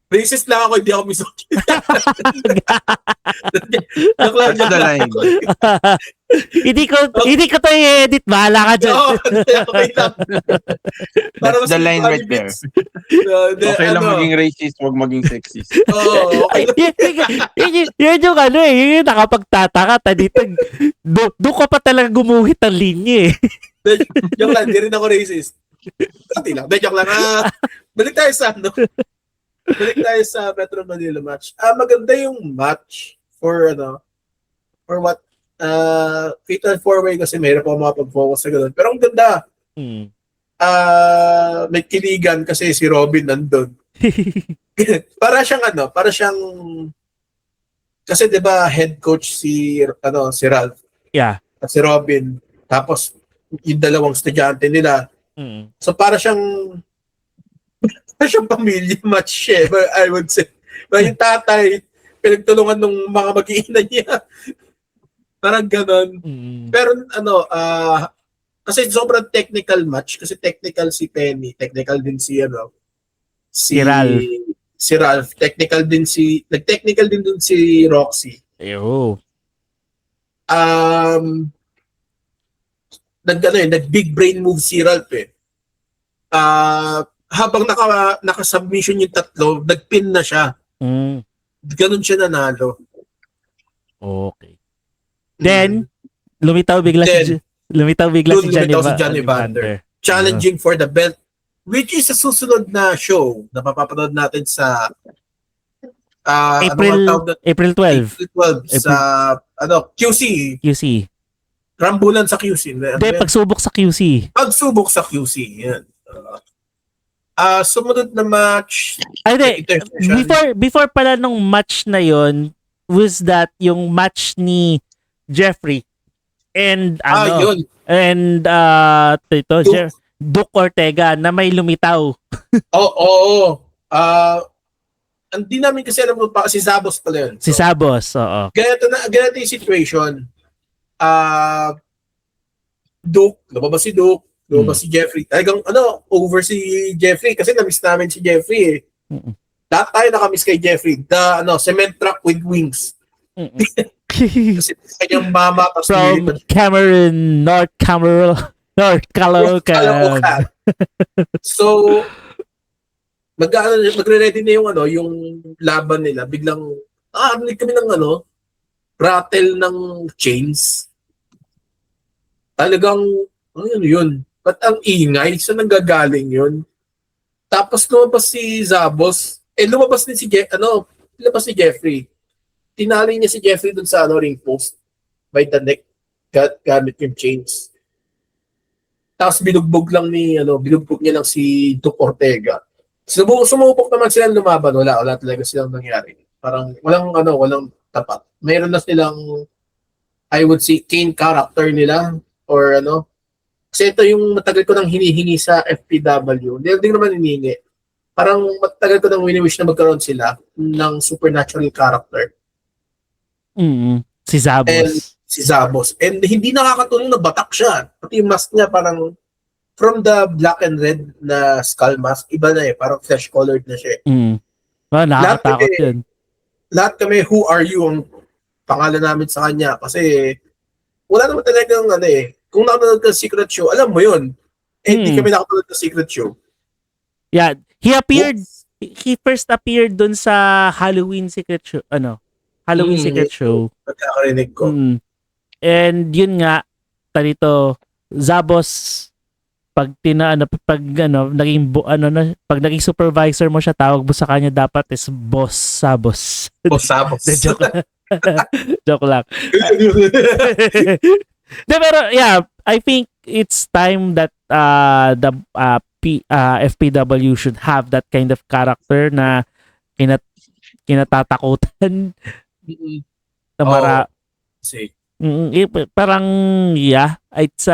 Racist lang ako, hindi ako misogyn. Joke lang. That's the line. Hindi ko to i-edit. Bahala ka dyan. Okay lang. That's the line right there. Okay lang maging racist, huwag maging sexist. Okay lang. Yun yung yun yung nakapagtataka. Dito, doon ka pa talaga gumuhit ang linya eh. Joke lang, hindi rin ako racist. Hindi lang. Joke lang. Balik tayo sa Metro Manila match. Maganda yung match for what fatal four-way kasi mayroon pa makapag-focus sa ganun. Pero ang ganda. May kiligan kasi si Robin nandun. para siyang kasi 'di ba head coach si Ralph. Yeah. At si Robin. Tapos yung dalawang estudyante nila. So para siyang pamilya match eh, I would say. Yung tatay, pinagtulungan ng mga mag-iina niya. Parang ganon. Pero kasi sobrang technical match, kasi technical si Penny, technical din si Ralph. Si Ralph, nag-technical din dun si Roxy. Eyo. Nag-big brain move si Ralph eh. Habang naka-submission yung tatlo, nagpin na siya. Ganon siya nanalo. Okay. Then, lumitaw bigla si Johnny Vander. Challenging for the belt, which is sa susunod na show na mapapanood natin sa April 12 sa QC. Rambulan sa QC. Pagsubok sa QC. Yan. Sumunod na match. Before pala nung match na yon was that yung match ni Jeffrey and Duke Ortega na may lumitaw. Oo. Hindi namin kasi alam kung si Sabos pala yun. Si Sabos, oo. Ganito yung situation. Duke, lumabas si Duke. Lumabas si Jeffrey. Talagang over si Jeffrey kasi na-miss namin si Jeffrey eh. Lahat tayo nakamiss kay Jeffrey. The cement truck with wings. Kasi kanyang mama from Cameron, North Caloocan. So, magre-ready na yung yung laban nila. Biglang narinig kami ng rattle ng chains. Talagang ano yun? Ba't ang ingay? Saan nanggagaling yun? Tapos lumabas si Zabos. Lumabas din si lumabas si Jeffrey. Tinali niya si Jeffrey dun sa ring post by the neck gamit yung chains. Tapos binugbog niya lang si Duke Ortega. Sumubok naman sila lumaban, wala talaga silang nangyari. Parang walang tapat. Mayroon na silang I would say Kane character nila or kasi ito yung matagal ko nang hinihingi sa FPW. Hindi din naman hinihingi. Parang matagal ko nang wini-wish na magkaroon sila ng supernatural character. Si Zabos. And si Zabos. And hindi nakakatulong na batak siya. Pati yung mask niya parang from the black and red na skull mask, iba na parang flesh colored na siya. Nakakatakot yun. Lahat kami, who are you ang pangalan namin sa kanya kasi wala naman talagang kung nakapanood ka Secret Show, alam mo yun. Hindi kami nakapanood ng Secret Show. Yeah, he first appeared dun sa Halloween Secret Show, Halloween Secret Show. Pagkakarinig ko. And yun nga, talito, Zabos, pag naging supervisor mo siya, tawag mo sa kanya dapat is Boss Zabos. Boss Zabos. Joke lang. Joke lang. Pero yeah, I think it's time that the FPW should have that kind of character na kinatatakutan na parang it's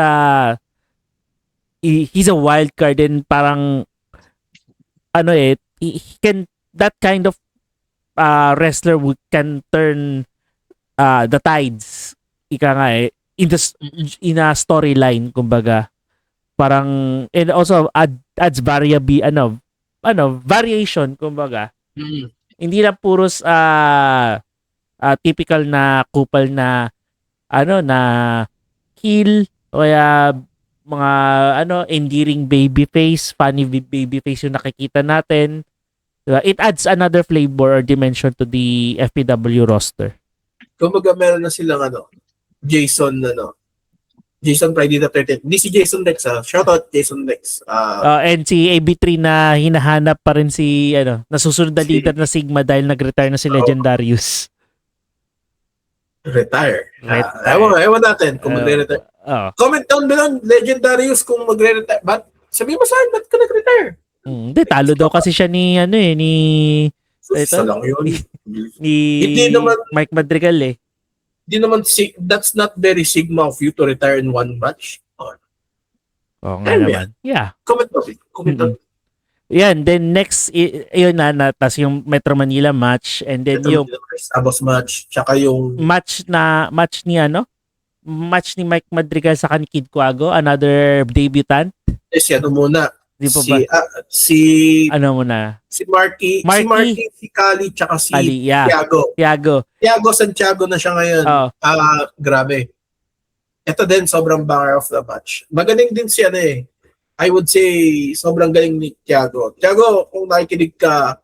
he's a wild card and parang he can that kind of wrestler can turn the tides in a storyline, kumbaga. Parang and also adds variation, kumbaga. Hindi lang puros typical na kupal na na heel o kaya mga endearing baby face, funny baby face yung nakikita natin. Diba? It adds another flavor or dimension to the FPW roster. Kumbaga meron na silang Jason Friday the 13th. Hindi si Jason Lex Shoutout Jason Lex. And si AB3 na hinahanap pa rin si nasusunod na leader na Sigma dahil nag-retire na si Legendarius. Retire. Ewan natin kung magre-retire. Comment down below, Legendarius, kung magre-retire. But sabi mo sa akin, ba't ka nag-retire? Hindi, talo daw kasi siya ni Isa lang yun. Ni naman, Mike Madrigal Hindi naman, that's not very Sigma of you to retire in one match. Oo nga naman. Yeah. Comment down. Yan, then next, yun tas yung Metro Manila match, and then yung Sabos match, tsaka yung match ni Mike Madrigal sa ni Kid Quago, another debutant. Ano muna, Di pa ba? si Marky, si Kali, tsaka si Ali, yeah. Thiago Santiago na siya ngayon. Grabe. Ito din, sobrang banger of the match. Magaling din si I would say, sobrang galing ni Thiago. Thiago, kung nakikinig ka,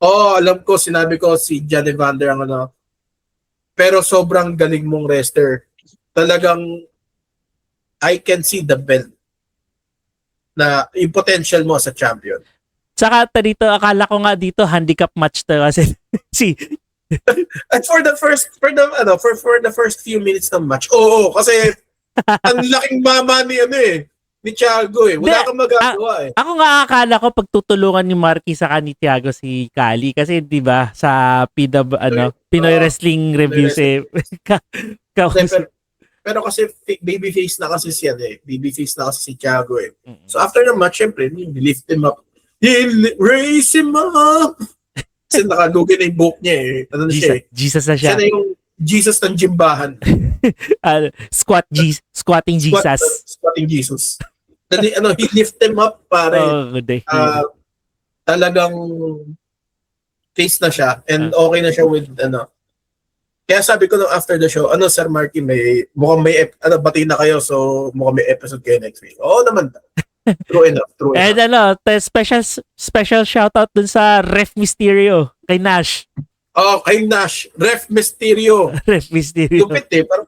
alam ko, sinabi ko si John Evander ang pero sobrang galing mong wrestler. Talagang, I can see the belt na yung potential mo sa champion. Tsaka dito, akala ko nga dito handicap match to kasi And for the first few minutes ng match, kasi ang laking mama ni Thiago Wala kang magagawa Ako nga akala ko pagtutulungan ni Marky sa ni Thiago si Kali kasi 'di ba sa Pinoy Wrestling Reviews pero kasi babyface na kasi siya babyface na kasi si Thiago So after the match, syempre, lift him up. Raise him up. Kasi nakalugi na yung buhok niya Jesus na siya. Siya na yung Jesus ng jimbahan. Squatting Jesus. Squatting Jesus. He lift him up pare. Talagang face na siya and okay na siya with Kaya sabi ko nung after the show, Sir Marky, mukhang may bati na kayo, so mukhang may episode kayo next week. Oo naman. True enough, true And enough. special shoutout dun sa Ref Mysterio, kay Nash. Oh, kay Nash, Ref Mysterio. Ref Mysterio. Lupit eh. Parang,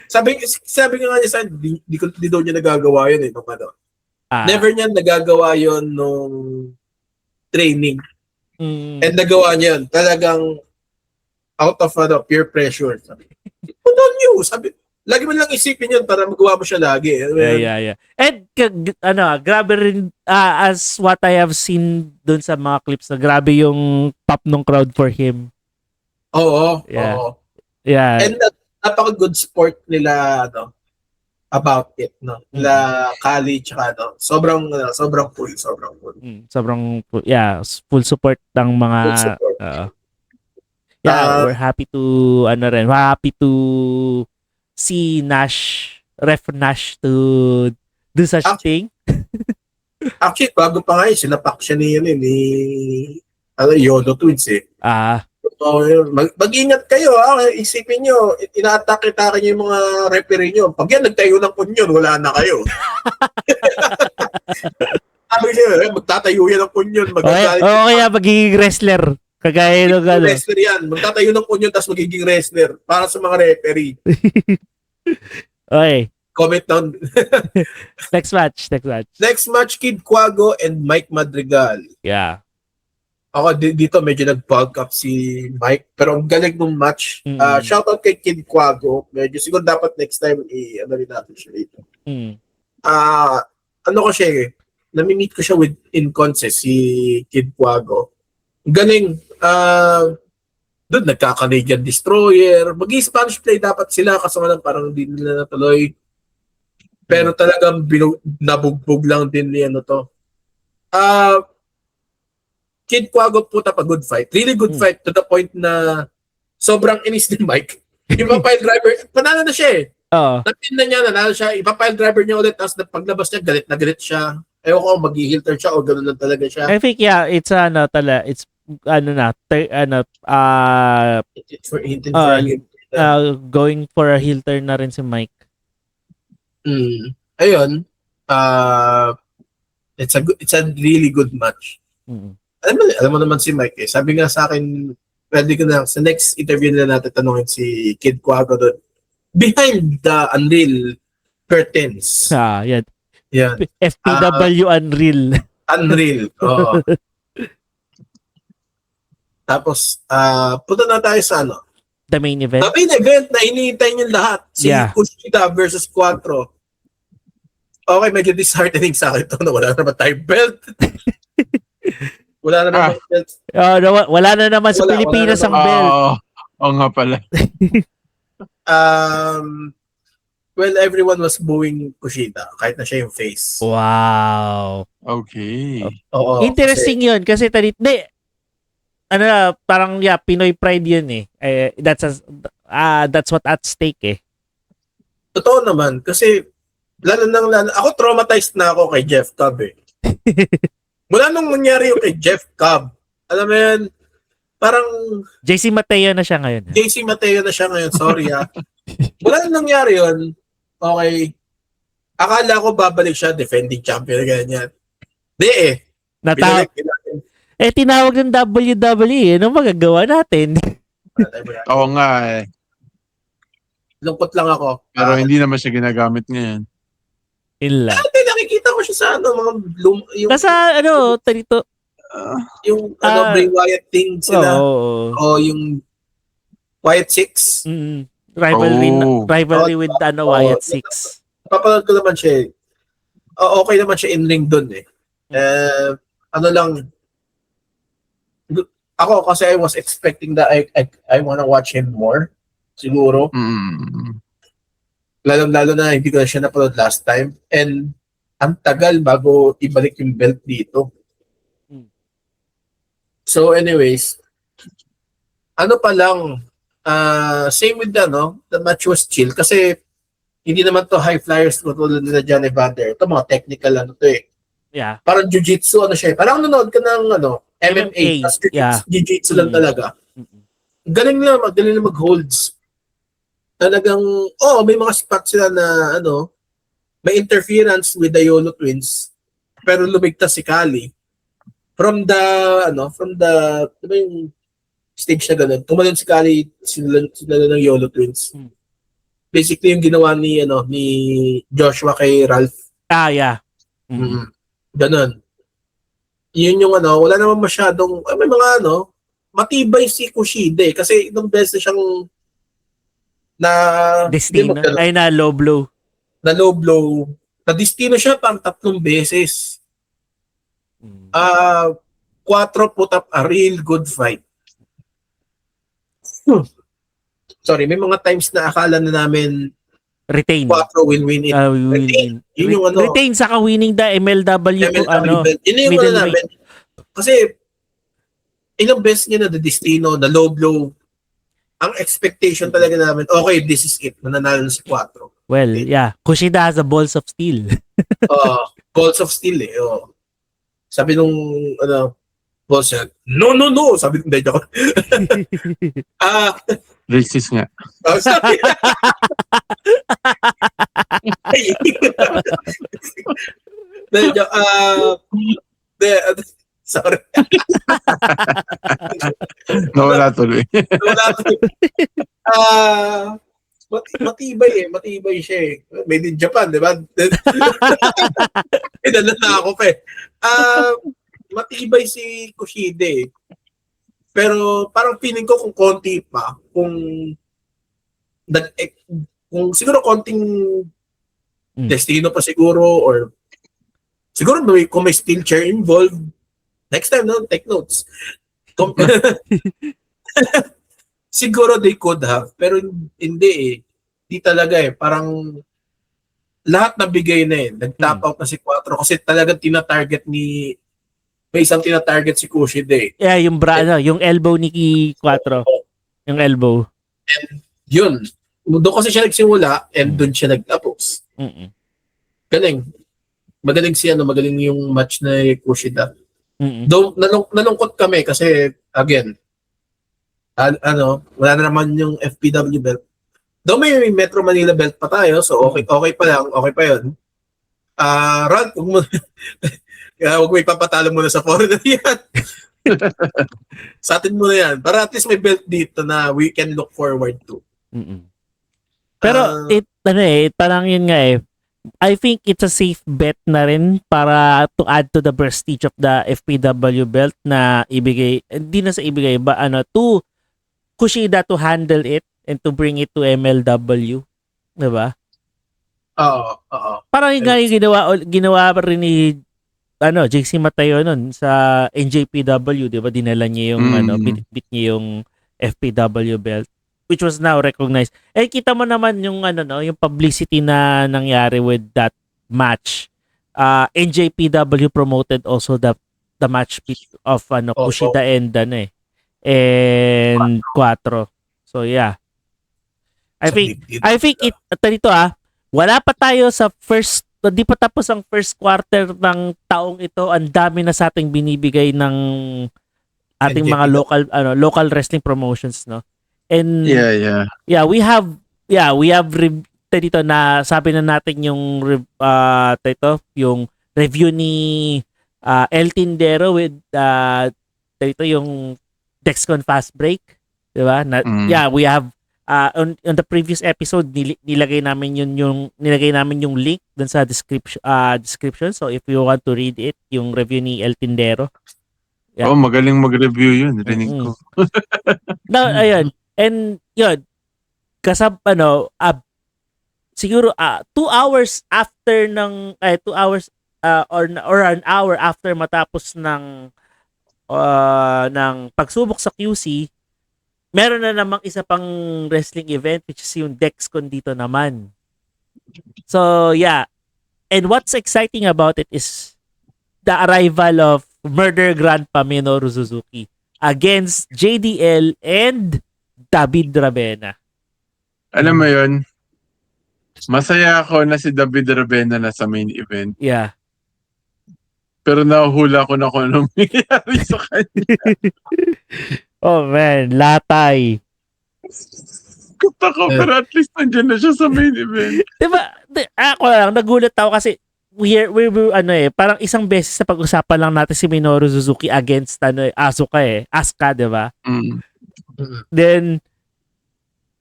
sabi nga niya sa akin, di daw niya nagagawa yun eh. Nung ano. Ah, Never niya nagagawa yun nung training. mm, And nagawa niya yun. Talagang out of peer pressure. Sabi, put on you. Sabi, lagi mo lang isipin yun para magawa mo siya lagi. yeah. And grabe rin as what I have seen dun sa mga clips na grabe yung pop ng crowd for him. Oo. Yeah. Oo. Yeah. And napaka-good sport nila about it. No? Nila Kali tsaka sobrang cool. Full support ng mga Full support. we're happy to see Ref Nash to do such thing. Actually, bago pa nga sinapak siya ni Yodo Twins eh. Mag-ingat kayo isipin nyo, ina-attack-atake nyo yung mga referee nyo. Pag yan nagtayo ng punyon, wala na kayo. Sabi niya, magtatayo yan ng punyon. Kaya magiging wrestler. Kagaya ng wrestler yan. Magtatayo ng punyon tapos magiging wrestler para sa mga referee. Okay. Comment down. Next match. Next match, Kid Quago and Mike Madrigal. Yeah. Ako dito medyo nag-bulk up si Mike pero ang galing ng match. Shoutout kay Kid Quago. Medyo siguro dapat next time rin natin siya dito. Ko siya nami-meet ko siya in concert si Kid Quago. Galing. Doon nagka-Canadian Destroyer. Mag-Spanish play dapat sila kaso nga lang parang hindi nila natuloy. Pero talagang nabugbog lang din ni Kid Quago put up a good fight. Really good fight to the point na sobrang inis ni Mike. Yung pile driver, panalo na siya eh. Napin na niya, nanalo siya. Ipa-pile driver niya ulit tapos paglabas niya, galit na galit siya. Ewan ko, mag-heel turn siya o gano'n lang talaga siya. I think it's going for a heel turn na rin si Mike. Ayun. It's a really good match. Alam mo naman si Mike eh. Sabi nga sa akin, pwede ko na sa next interview na natin tanungin si Kid Quago doon. Behind the Unreal curtains. Yan. Yan. FPW Unreal. Unreal. Oo. Tapos, punta na tayo sa The main event. The main event na hinihintay niyo lahat. Si Kushida versus Quattro. Okay, medyo disheartening sa akin ito na wala naman tayong belt. Wala na naman belt. Wala na naman sa Pilipinas ang belt. Oo nga pala. Well, everyone was booing Kushida kahit na siya yung face. Wow. Okay. Oo. Interesting yun kasi parang Pinoy pride yun eh. That's what at stake eh. Totoo naman kasi lalo ako traumatized na ako kay Jeff Cobb eh. Mula nung nangyari yung kay Jeff Cobb, alam mo yan, parang JC Mateo na siya ngayon. Sorry ha. Mula nung nangyari yun, okay, akala ko babalik siya defending champion ganyan. Di eh. Tinawag ng WWE. Ano magagawa natin? Oo nga eh. Lungkot lang ako. Pero hindi naman siya ginagamit ngayon. Nakikita ko siya sa mga yung Bray Wyatt thing sila. O yung Wyatt 6. Rivalry with Wyatt 6. Papanood ko naman siya. Okay naman siya in ring doon eh. Ako kasi I was expecting that I wanna watch him more. Siguro. Lalo na hindi ko na siya napanood last time. And ang tagal bago ibalik yung belt dito. So anyways, same with the match was chill kasi hindi naman to high flyers tulad nila Johnny Vander. Ito mga technical to eh. Yeah. Parang jiu-jitsu siya. Parang nanonood ka ng MMA. Jiu-jitsu lang talaga. Galing na mag-holds. Talagang, may mga spots sila na may interference with the YOLO Twins. pero lumigtas si Kali. From the, di ba yung stage na ganun, tumalon si Kali, sila ng YOLO Twins. Basically, yung ginawa ni Joshua kay Ralph. Yeah. Ganun. Yun yung wala naman masyadong, may mga matibay si Kushida kasi itong beses na siyang na Destino. Ay, na low blow. Na low blow. Na destino siya pang 3 beses. 4 put up a real good fight. Sorry, may mga times na akala na namin retain. 4 win-win it. Retain. Yun yung retain saka winning the MLW belt. Yun yung namin. Kasi ilang beses niya na destino, na low blow. Ang expectation talaga namin, okay, this is it. Mananalo na si 4. Well, yeah. Kushida has a balls of steel. Balls of steel Sabi nung boss niya, no. Sabi nung dad ako. Racist nga. Sabi. Sorry. Nawala tuloy. Matibay siya Made in Japan, di ba? Pinala na ako matibay si Kushida Pero parang feeling ko kung konti pa, kung siguro konting destino pa siguro or siguro kung may steel chair involved, next time take notes. Siguro they could have, pero hindi Hindi talaga Parang lahat nabigay na Nag-tap out na si 4 kasi talagang tina-target may isang tina-target si Kushida Yeah, yung yung elbow ni 4. Yung elbow. And yun. Doon kasi siya nagsimula and doon siya nagtapos. Galing. Magaling magaling yung match na Kushida. Doon nalungkot kami kasi again wala na naman yung FPW belt. Doon may Metro Manila belt pa tayo, so okay pa lang, okay pa yun. Rod, huwag mo ipapatalo muna sa foreigner yan. Sa atin muna yan. Para at least may belt dito na we can look forward to. Pero parang yun nga I think it's a safe bet na rin para to add to the prestige of the FPW belt na hindi na sa ibigay ba to Kushida to handle it and to bring it to MLW, 'di ba? Oo. Parang yung ginawa pa rin ni JC Matayo nun sa NJPW, 'di ba? Dinala niya yung bit niya yung FPW belt which was now recognized. Kita mo naman yung yung publicity na nangyari with that match. NJPW promoted also the match of Kushida and and 4. So yeah. I think dito wala pa tayo sa di pa tapos ang first quarter ng taong ito. Ang dami na sa ating binibigay ng ating mga local wrestling promotions, no? And we have dito na sabi na natin yung yung review ni El Tindero with dito yung Dexcon Fast Break, 'di ba? Yeah, we have on the previous episode nilagay namin yung link dun sa description. So if you want to read it, yung review ni El Tindero. Yeah. Magaling mag-review yun, rinig ko. Now, ayun. And yun, siguro 2 hours after ng 2 hours or an hour after matapos ng pagsubok sa QC, meron na namang isa pang wrestling event which is yung Dexcon dito naman. So, yeah. And what's exciting about it is the arrival of Murder Grandpa Minoru Suzuki against JDL and David Ravena. Alam mo yun, masaya ako na si David Ravena na sa main event. Yeah. Pero nahuhula ko na kung anong nangyayari sa kanya. Oh man, latay. Kuta ko, pero at least nandiyan na siya sa main event. Diba, ako lang, nagulat ako kasi parang isang beses na pag-usapan lang natin si Minoru Suzuki against Asuka, 'di ba? Mm. Then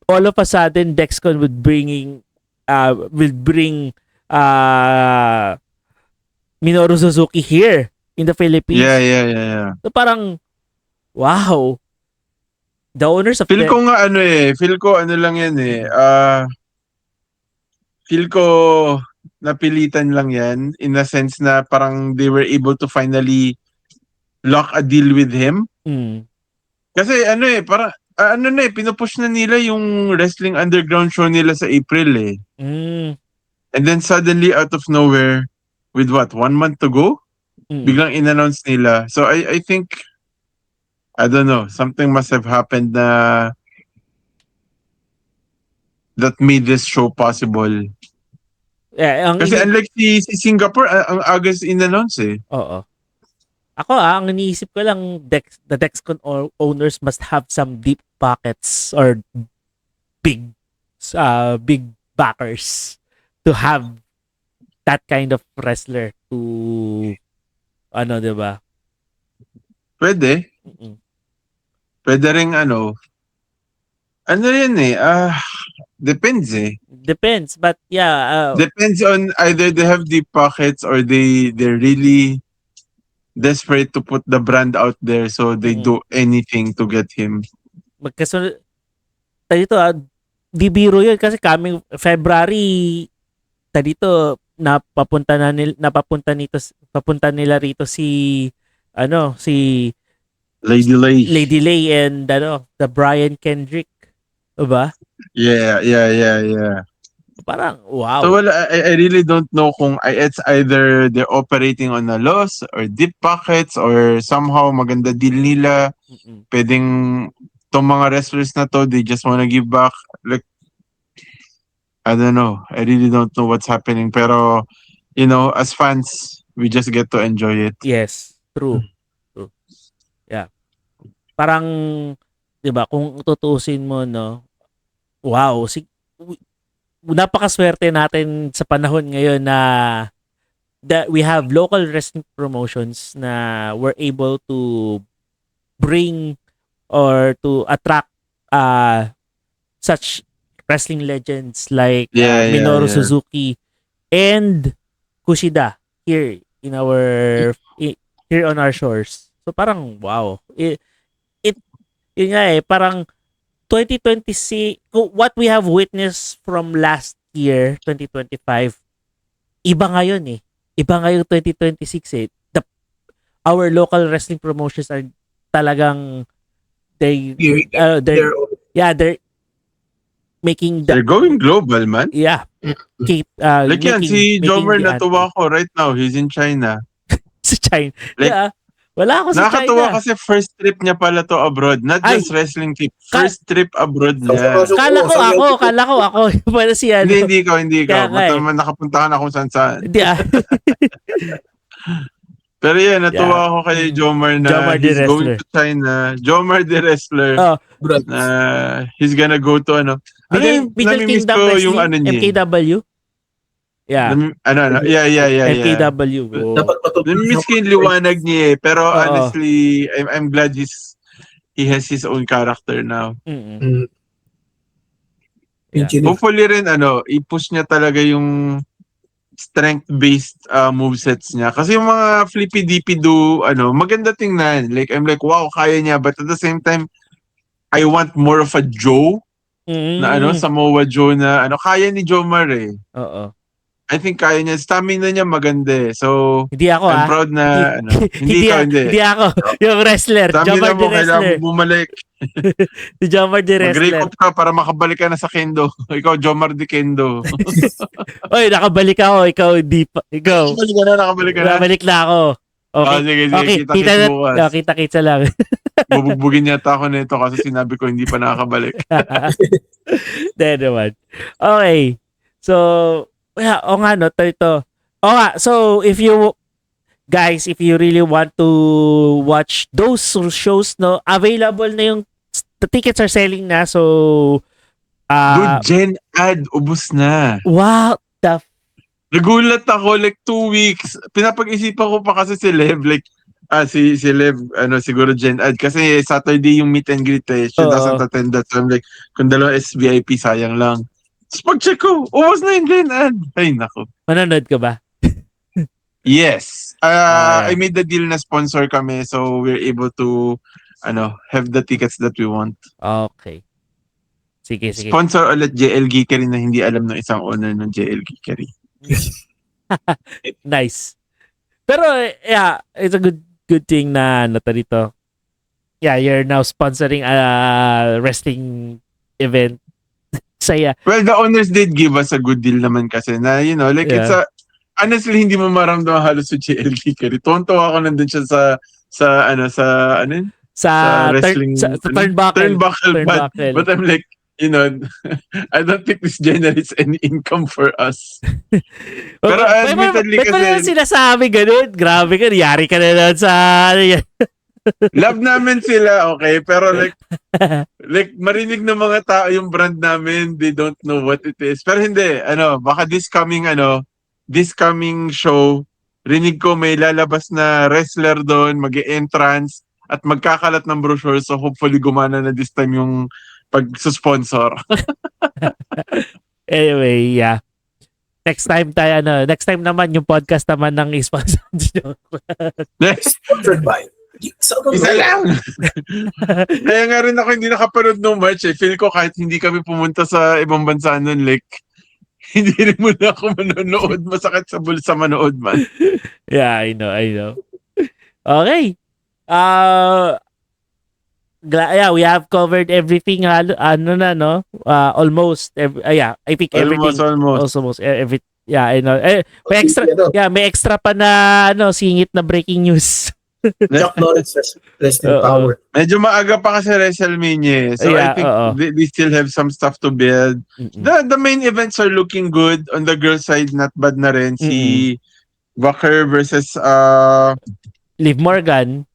all of a sudden Dexcon will bring Minoru Suzuki here in the Philippines. Yeah. So parang wow. The owners of Feel ko ano lang yan feel ko napilitan lang yan in a sense na parang they were able to finally lock a deal with him. Mm. Kasi parang pinupush na nila yung Wrestling Underground show nila sa April eh. Mm. And then suddenly out of nowhere, with 1 month to go, biglang in-announce nila. So I think, I don't know, something must have happened that made this show possible. Yeah, Kasi unlike si Singapore, ang agas in-announce eh. Oo. Ako ang iniisip ko lang, the Dexcon owners must have some deep pockets or big backers to have that kind of wrestler to diba? Pwede. Mm-mm. Pwede ring yan eh, depends eh. Depends, but yeah. Depends on either they have deep pockets or they're really desperate to put the brand out there, so they do anything to get him. Magkasunod dito di biro yun kasi coming February dito papunta nila rito si Lady Lay and the Brian Kendrick, diba? Yeah. Parang wow. So I really don't know kung it's either they're operating on a loss or deep pockets or somehow maganda deal nila. Pwedeng tong mga wrestlers na to, they just wanna give back. Like, I don't know. I really don't know what's happening. Pero, as fans, we just get to enjoy it. Yes, true. Yeah. Parang, 'di ba, kung tutuusin mo, no, wow, napakaswerte natin sa panahon ngayon na that we have local wrestling promotions na we're able to bring or to attract such wrestling legends like Minoru Suzuki and Kushida here on our shores. So parang wow. Yun nga parang 2026, what we have witnessed from last year, 2025, iba ngayon eh. Iba ngayon 2026 eh. Our local wrestling promotions are talagang they're making they're going global, man. Yeah. Keep like yan, si Jomer natuwa ko right now, he's in China. Sa China. Like, yeah. Wala ako sa China. Nakakatuwa kasi first trip niya pala to abroad. Not just wrestling trip. First trip abroad niya. Kala ko ako. Para si Hindi ka. Ba't naman nakapuntahan ako saan. Hindi Pero yan, natuwa ako kay Jomar na he's going to China. Jomar the Wrestler. He's gonna go to Middle Kingdom Wrestling, MKW? Yeah. MKW. Namiss ko yung liwanag niya eh. Pero honestly, I'm glad he has his own character now. Yeah. Hopefully rin, i-push niya talaga yung strength-based movesets niya. Kasi yung mga flippy-dippy maganda tingnan. Like, I'm like, wow, kaya niya. But at the same time, I want more of a Joe na Samoa Joe na kaya ni Jomar eh. Oo. I think kaya niya. Stamina niya maganda eh. So, hindi ako I'm proud na hindi ako. Yung wrestler. Jomar the Wrestler. Kailangan bumalik. Si Jomar the Wrestler. Mag-recap ka para makabalik ka na sa Kendo. Ikaw, Jomar the Kendo. Oy, nakabalik ako. Ikaw, hindi pa. Ikaw. Nakabalik ka na. Nakabalik na ako. Okay. Sige. Okay. Kita-kits bukas. Kita-kits lang. Bubugbugin yata ako nito kasi sinabi ko hindi pa nakakabalik. Then naman. Okay. So, so if you guys, if you really want to watch those shows, available na yung the tickets are selling na. So Dude, Gen Ad ubos na. Wow, Nagulat ako like 2 weeks. Pinapag-isipan ko pa kasi si Lev like si Lev siguro Gen Ad kasi Saturday yung meet and greet eh. She Oo. doesn't attend that. So I'm like kung dalawa SVIP sayang lang. Tapos pag-check ko, ubos na yung Gen Ad. Ay nako. Manonood ka ba? Yes. Yeah. I made the deal na sponsor kami so we're able to have the tickets that we want. Okay. Sige. Sponsor ulit JL Geekery na hindi alam ng isang owner ng JL Geekery. Nice. Pero yeah, it's a good thing na dito. Yeah, you're now sponsoring a wrestling event. Saya. Well, the owners did give us a good deal naman kasi na it's a honestly hindi mo maramdaman halos sa JL Geekery. Tonto ako nandun siya sa wrestling sa turnbuckle. Turnbuckle. But I'm like I don't think this generates any income for us. Pero admittedly kasi... Ba't sinasabi ganun? Grabe ka, yari ka na lang sa... Love namin sila, okay? Pero like marinig ng mga tao yung brand namin, they don't know what it is. Pero hindi, baka this coming show, rinig ko may lalabas na wrestler doon, mag-e-entrance, at magkakalat ng brochure. So hopefully gumana na this time yung pag-sponsor. Anyway, yeah. Next time naman yung podcast naman ng sponsor nyo. Sponsored by. Isa lang! Kaya nga rin ako hindi nakapanood ng match eh. Feel ko kahit hindi kami pumunta sa ibang bansa nun, like, hindi rin muna ako manonood. Masakit sa bulsa manood man. Yeah, I know. Okay. We have covered everything. Almost. I think everything. Almost every. Yeah, I know. May extra pa na singit na breaking news. Chuck Norris wrestling power. Medyo maaga pa kasi WrestleMania. So I think they still have some stuff to build. The main events are looking good. On the girl side, not bad na rin. Si Walker versus Liv Morgan.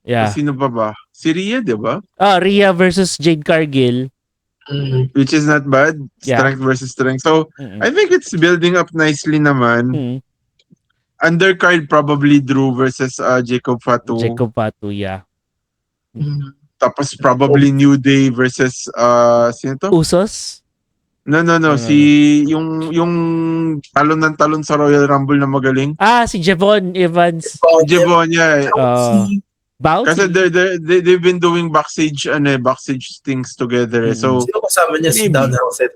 Yeah. Sino ba? Si Rhea, di ba? Rhea versus Jade Cargill. Which is not bad. Yeah. Strength versus strength. So, I think it's building up nicely naman. Undercard probably Drew versus Jacob Fatu. Yeah. Tapos probably New Day versus sino to? Usos? No. Si yung talon ng talon sa Royal Rumble na magaling. Si Javon Evans. Javon, yeah. Bounty? Kasi they've been doing backstage things together. So sino kasama niya si Danhausen?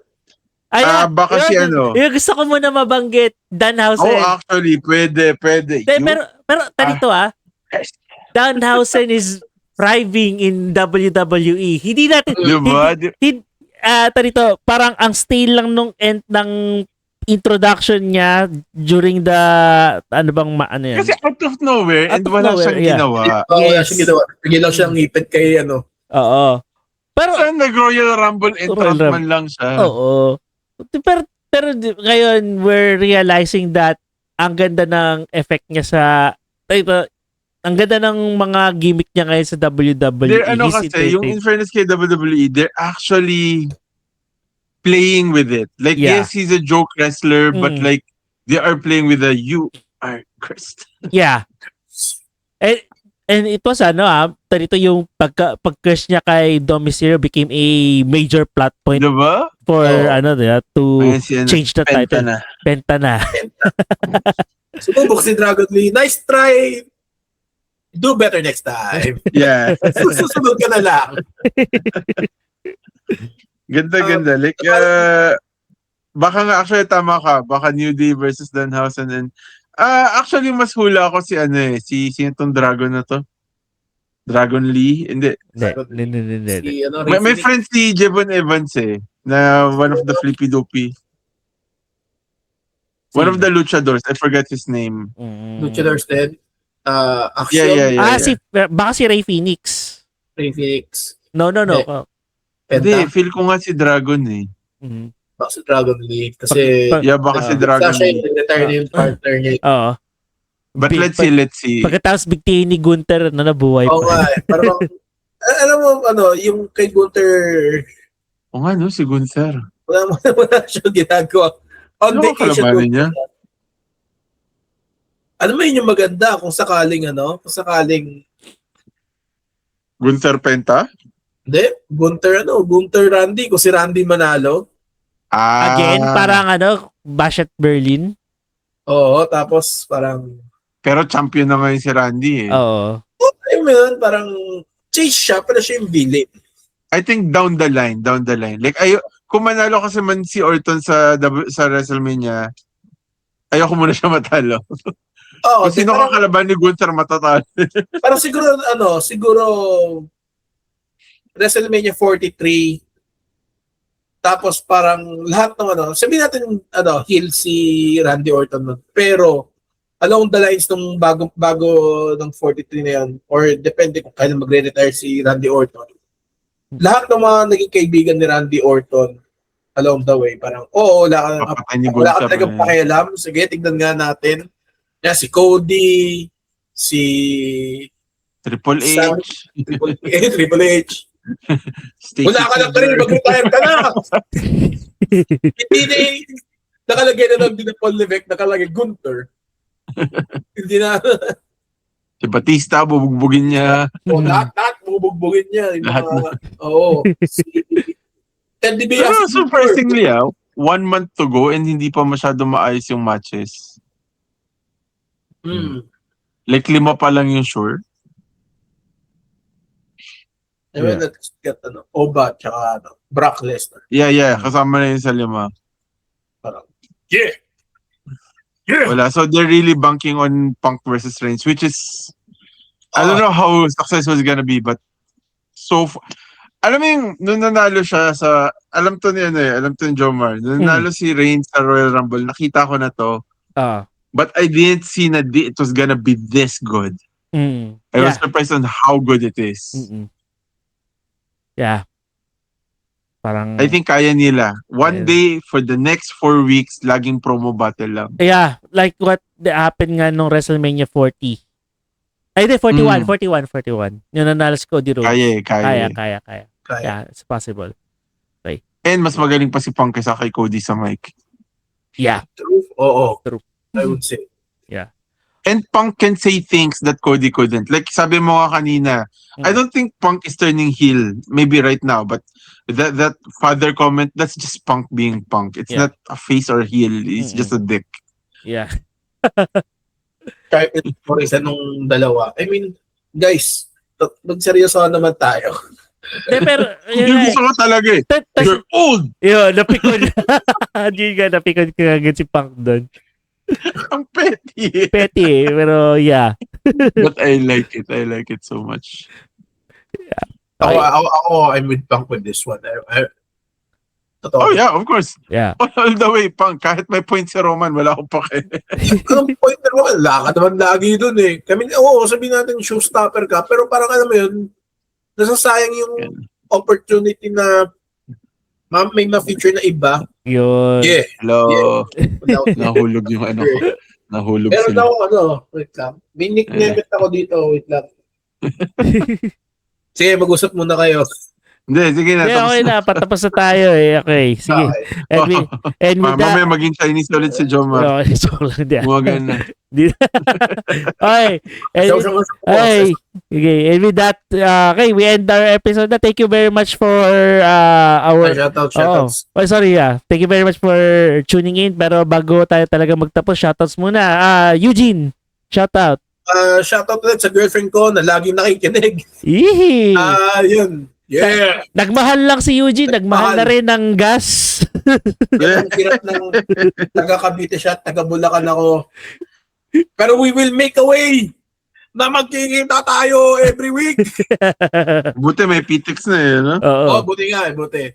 baka si Yung gusto ko muna mabanggit, Danhausen. Actually, pwede. Pero tanito Danhausen is thriving in WWE. Hindi natin... Diba? Tanito, parang ang style lang nung end ng introduction niya during the yan? Kasi out of nowhere and wala siyang ginawa. Yes. Bigyan lang siyang ngipin kay Oo. Pero saan nag-Royal Rumble entrance man lang siya. Oo. Pero ngayon we're realizing that ang ganda ng effect niya sa ang ganda ng mga gimmick niya ngayon sa WWE. Yung in fairness kay WWE, they're actually playing with it. Like, yes, he's a joke wrestler, but like, they are playing with you are cursed. Yeah. And it was ito yung pag-curse niya kay Dom Mysterio became a major plot point diba? For to change the title. Penta na. Sumubok si Dragon Lee. Nice try. Do better next time. Yeah. Susunod ka na lang. Ganda. Like, baka nga actually tama ka. Baka New Day versus Danhausen and actually mas hula ako si sino tong Dragon na to? Dragon Lee? Hindi. May friend si Javon Evans na one of the Flippy Dopey. One of the luchadors. I forgot his name. Luchadors din? Action? Yeah. Baka si Ray Phoenix. Ray Phoenix. No. Hindi, feel ko nga si Dragon Baka si Dragon Lee. Kasi baka si Dragon Lee. Retire na yung partner niya. Oo. But let's see. Pagkatapos bigtihin ni Gunther na nabuhay pa. Oo nga. Parang, alam mo, yung kay Gunther... Oo nga, si Gunther. Wala siya ginagawa. On Ano the ang kalabanan niya? Ano mo yun yung maganda kung sakaling kung sakaling, Gunther Penta? hindi, Gunter Randy, kung si Randy manalo. Again, parang Bash at Berlin. Oo, tapos parang, Pero champion na ngayon si Randy eh. Oo. ayun mo yun, parang chase siya, pero siya yung villain. I think down the line. Like, kung manalo kasi man si Orton sa WrestleMania, ayoko muna siya matalo. Oo, Kung sino parang, kakalaban ni Gunther matatalo. parang siguro WrestleMania 43, tapos parang lahat ng sabihin natin heel si Randy Orton nun. Pero along the lines nung bago ng 43 na yan, or depende kung kailan magre-retire si Randy Orton, lahat ng mga naging kaibigan ni Randy Orton along the way, parang wala Papatay ni ka Gunther. talagang pakialam. Sige, tignan nga natin. Yan, si Cody, si Triple Sam- H, Triple H. Stacey Wala ka lang pa rin, Keibler. mag-retire ka na. Hindi na nakalagay na lang din ng Paul Levesque, nakalagay Gunther. Hindi na. Si Batista, bubugbugin niya. Lahat bubugbugin niya. Yung Lahat mga, si Ted Pero DiBiase. surprisingly, 1 month to go and hindi pa masyado maayos yung matches. Like 5 pa lang yung sure. Ayun, let's get Oba, tsaka Brock Lesnar. Yeah. Kasama na yun sa 5. Parang, yeah! Wala. So they're really banking on Punk versus Reigns, which is, I don't know how successful it's gonna be, but alam mo yung, nung nanalo siya alam to ni Jomar, nung nanalo si Reigns sa Royal Rumble, nakita ko na to, but I didn't see na it was gonna be this good. I was surprised on how good it is. Yeah. Parang, I think kaya nila. One day, for the next 4 weeks, laging promo battle lang. yeah, like what happened nga nung WrestleMania 40. Ay, hindi, 41. Yung nanalo si Cody Rhodes. Kaya. Yeah, it's possible. And mas magaling pa si Punk kaysa kay Cody sa mic. Yeah. True? Oo. True. I would say. Yeah. And Punk can say things that Cody couldn't. Like sabi mo nga kanina, I don't think Punk is turning heel, maybe right now, but that father comment, that's just Punk being Punk. It's not a face or heel, it's just a dick. Yeah. Kahit for isa nung dalawa. I mean, guys, magseryoso naman tayo. Pero, Yung gusto ko talaga eh. You're old! Yun, napikon. Hindi nga, napikon ka agad si Punk doon. Ang petty. Petty eh, pero yeah. But I like it so much. Yeah. Ako, I'm with Punk with this one. Totoo. Oh yeah, of course. Yeah. All the way, Punk. Kahit may point si Roman, wala akong pake. Anong point na naman? Lakad naman lagi dun eh. Kami, sabihin natin showstopper ka, pero parang alam mo yun, nasasayang yung opportunity na may ma-feature na iba. Yun. Yeah. Hello. Yeah. Nahulog yung ko. Nahulog Meron sila. ako wait lang. May nickname ako dito, wait lang. Sige, mag-usap muna kayo. Hindi, sige na. Yeah, okay na, patapos na tayo eh. Okay, sige. Okay. And with that, Mamaya maging Chinese ulit si Jomar. okay, so lang din. Buwagan na. Okay. Okay. And with that, okay, we end our episode na. Thank you very much for our... Shoutouts. Oh, sorry, thank you very much for tuning in. Pero bago tayo talaga magtapos, shoutouts muna. Eugene, shoutout. Shoutout ulit sa girlfriend ko na laging nakikinig. Yee! Yun. Yeah! Nagmahal lang si Eugene. Nagmahal na rin ng gas. Ang hirap ng taga Cavite siya, taga Bulacan ako. Pero we will make a way na magkikita tayo every week. Buti may PTX na eh, no? Oo. Buti nga buti.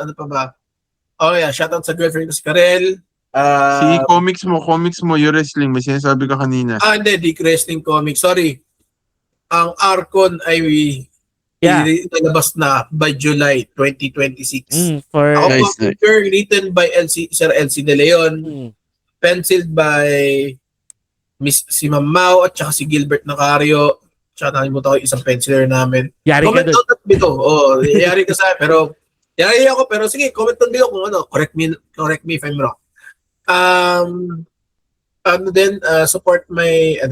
Ano pa ba? Oh yeah, shoutout sa girlfriend ko si Karel. Si comics mo, yung wrestling, may sinasabi ka kanina. Hindi, Dick Wrestling Comics. Sorry. Ang Arcon ay ilalabas na by July 2026. For Ako Nice, picture written by Sir LC De Leon, penciled by si Ma'am Mau at saka si Gilbert Nacario. Tsaka nakalimutan ko isang penciler namin. yari ka Comment dun. out at bito. Yari ka sa pero Yaya ako, pero sige, comment down below kung ano. Correct me if I'm wrong. Ano din, support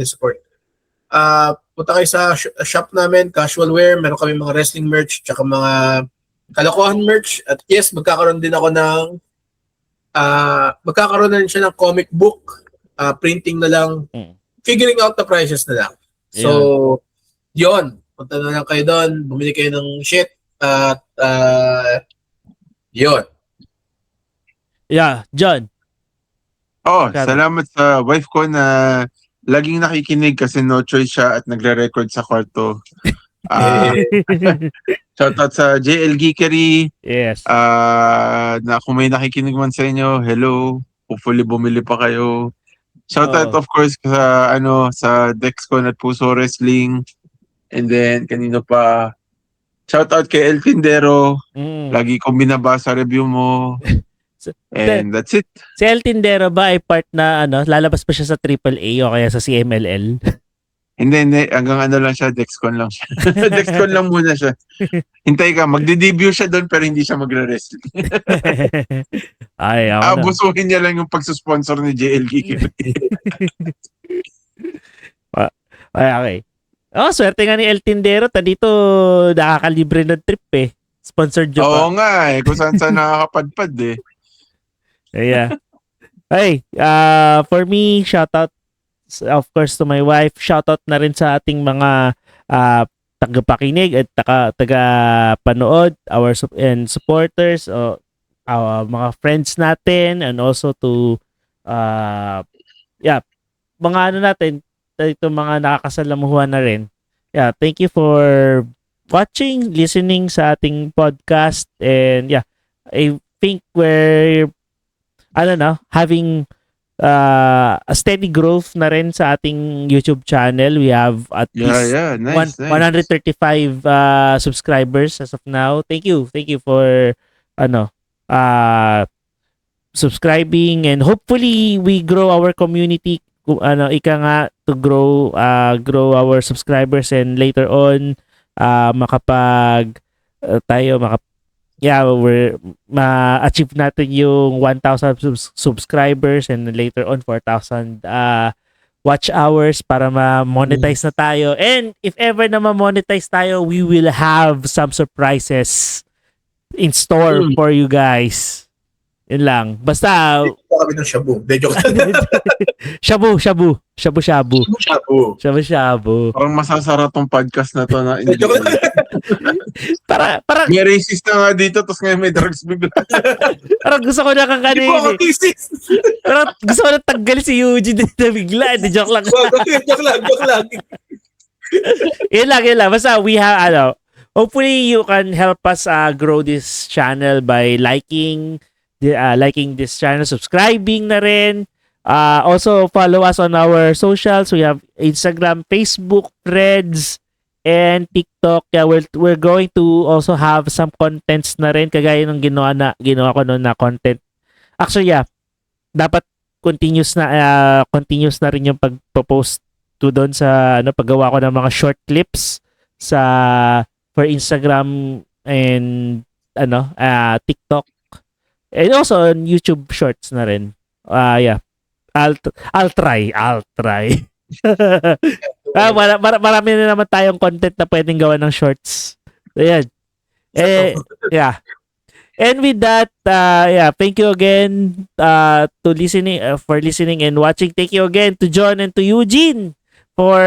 support. Punta kayo sa shop namin, casual wear. Meron kami mga wrestling merch, tsaka mga kalokohan merch. At yes, magkakaroon din ako ng magkakaroon na rin siya ng comic book. Printing na lang. Figuring out the prices na lang. So, yun. Punta na lang kayo doon. Bumili kayo ng shit. At yun. Yeah, John. Salamat sa wife ko na laging nakikinig kasi no choice siya at nagre-record sa kwarto. Shoutout sa JL Geekery. Yes. Na kung may nakikinig man sa inyo, hello. Hopefully bumili pa kayo. Shoutout of course sa Dexcon at Puso Wrestling. And then kanino pa? Shoutout kay El Tindero. Lagi kong binabasa review mo. And that's it. Si El Tindero ba ay part na lalabas pa siya sa AAA o kaya sa CMLL? Hindi. Hanggang lang siya, Dexcon lang siya. Dexcon lang muna siya. Hintay ka, magde-debut siya doon pero hindi siya magre-wrestling. Ay, abusuhin niya lang yung pagsusponsor ni JL Geekery. Okay. Swerte nga ni El Tindero. Dito nakakalibre ng trip eh. Sponsored job. Oo nga eh. Kung saan nakakapadpad eh. Yeah. Hey, for me, shoutout of course to my wife. Shoutout na rin sa ating mga tagapakinig at taga-panood, and supporters, our mga friends natin, and also to mga natin, ito mga nakakasalamuhan na rin. Yeah, thank you for watching, listening sa ating podcast, and I think we're having a steady growth na rin sa ating YouTube channel. We have at least nice. 135 subscribers as of now. Thank you for subscribing, and hopefully we grow our community to grow our subscribers, and later on ma-achieve natin yung 1,000 subscribers, and later on 4,000 watch hours para ma-monetize na tayo. And if ever na ma-monetize tayo, we will have some surprises in store for you guys. Yun lang. Basta kami ng shabu. Shabu. Parang masasarap tong podcast na to na para may racist na nga dito tapos ngayon may drugs bigla. Parang gusto ko na kakanin. Parang gusto ko na tanggal si Eugene dito bigla. Joke lang. Joke lang. Yun lang. Basta we have hopefully you can help us grow this channel by liking this channel, subscribing na rin. Also follow us on our socials. We have Instagram, Facebook, Threads, and TikTok. We're going to also have some contents na rin kagaya ng ginawa ko noon na content. Actually, dapat continuous na rin yung pagpo-post to doon sa paggawa ko ng mga short clips for Instagram and TikTok. And also on YouTube Shorts na rin. I'll try. Marami na naman tayong content na pwedeng gawa ng shorts. Ayan. And with that, thank you again for listening and watching. Thank you again to John and to Eugene for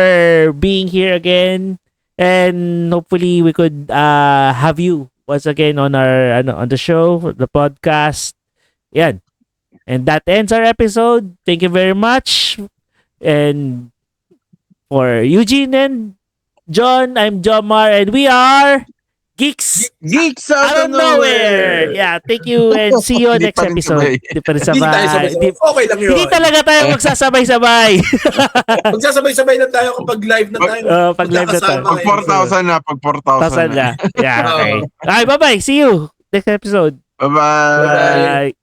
being here again. And hopefully we could have you once again on our on the show, the podcast. Yan. And that ends our episode. Thank you very much. And for Eugene and John, I'm Jomar, and we are Geeks out of nowhere. Yeah, thank you and see you next episode. Hindi pa rin sabay. Okay lang yun. Hindi talaga tayo magsasabay-sabay. Magsasabay-sabay na tayo kapag live na tayo. Pag live na tayo. Pag 4,000 na. 4,000 na. Yeah, okay. Okay, bye-bye. See you next episode. Bye-bye. Bye.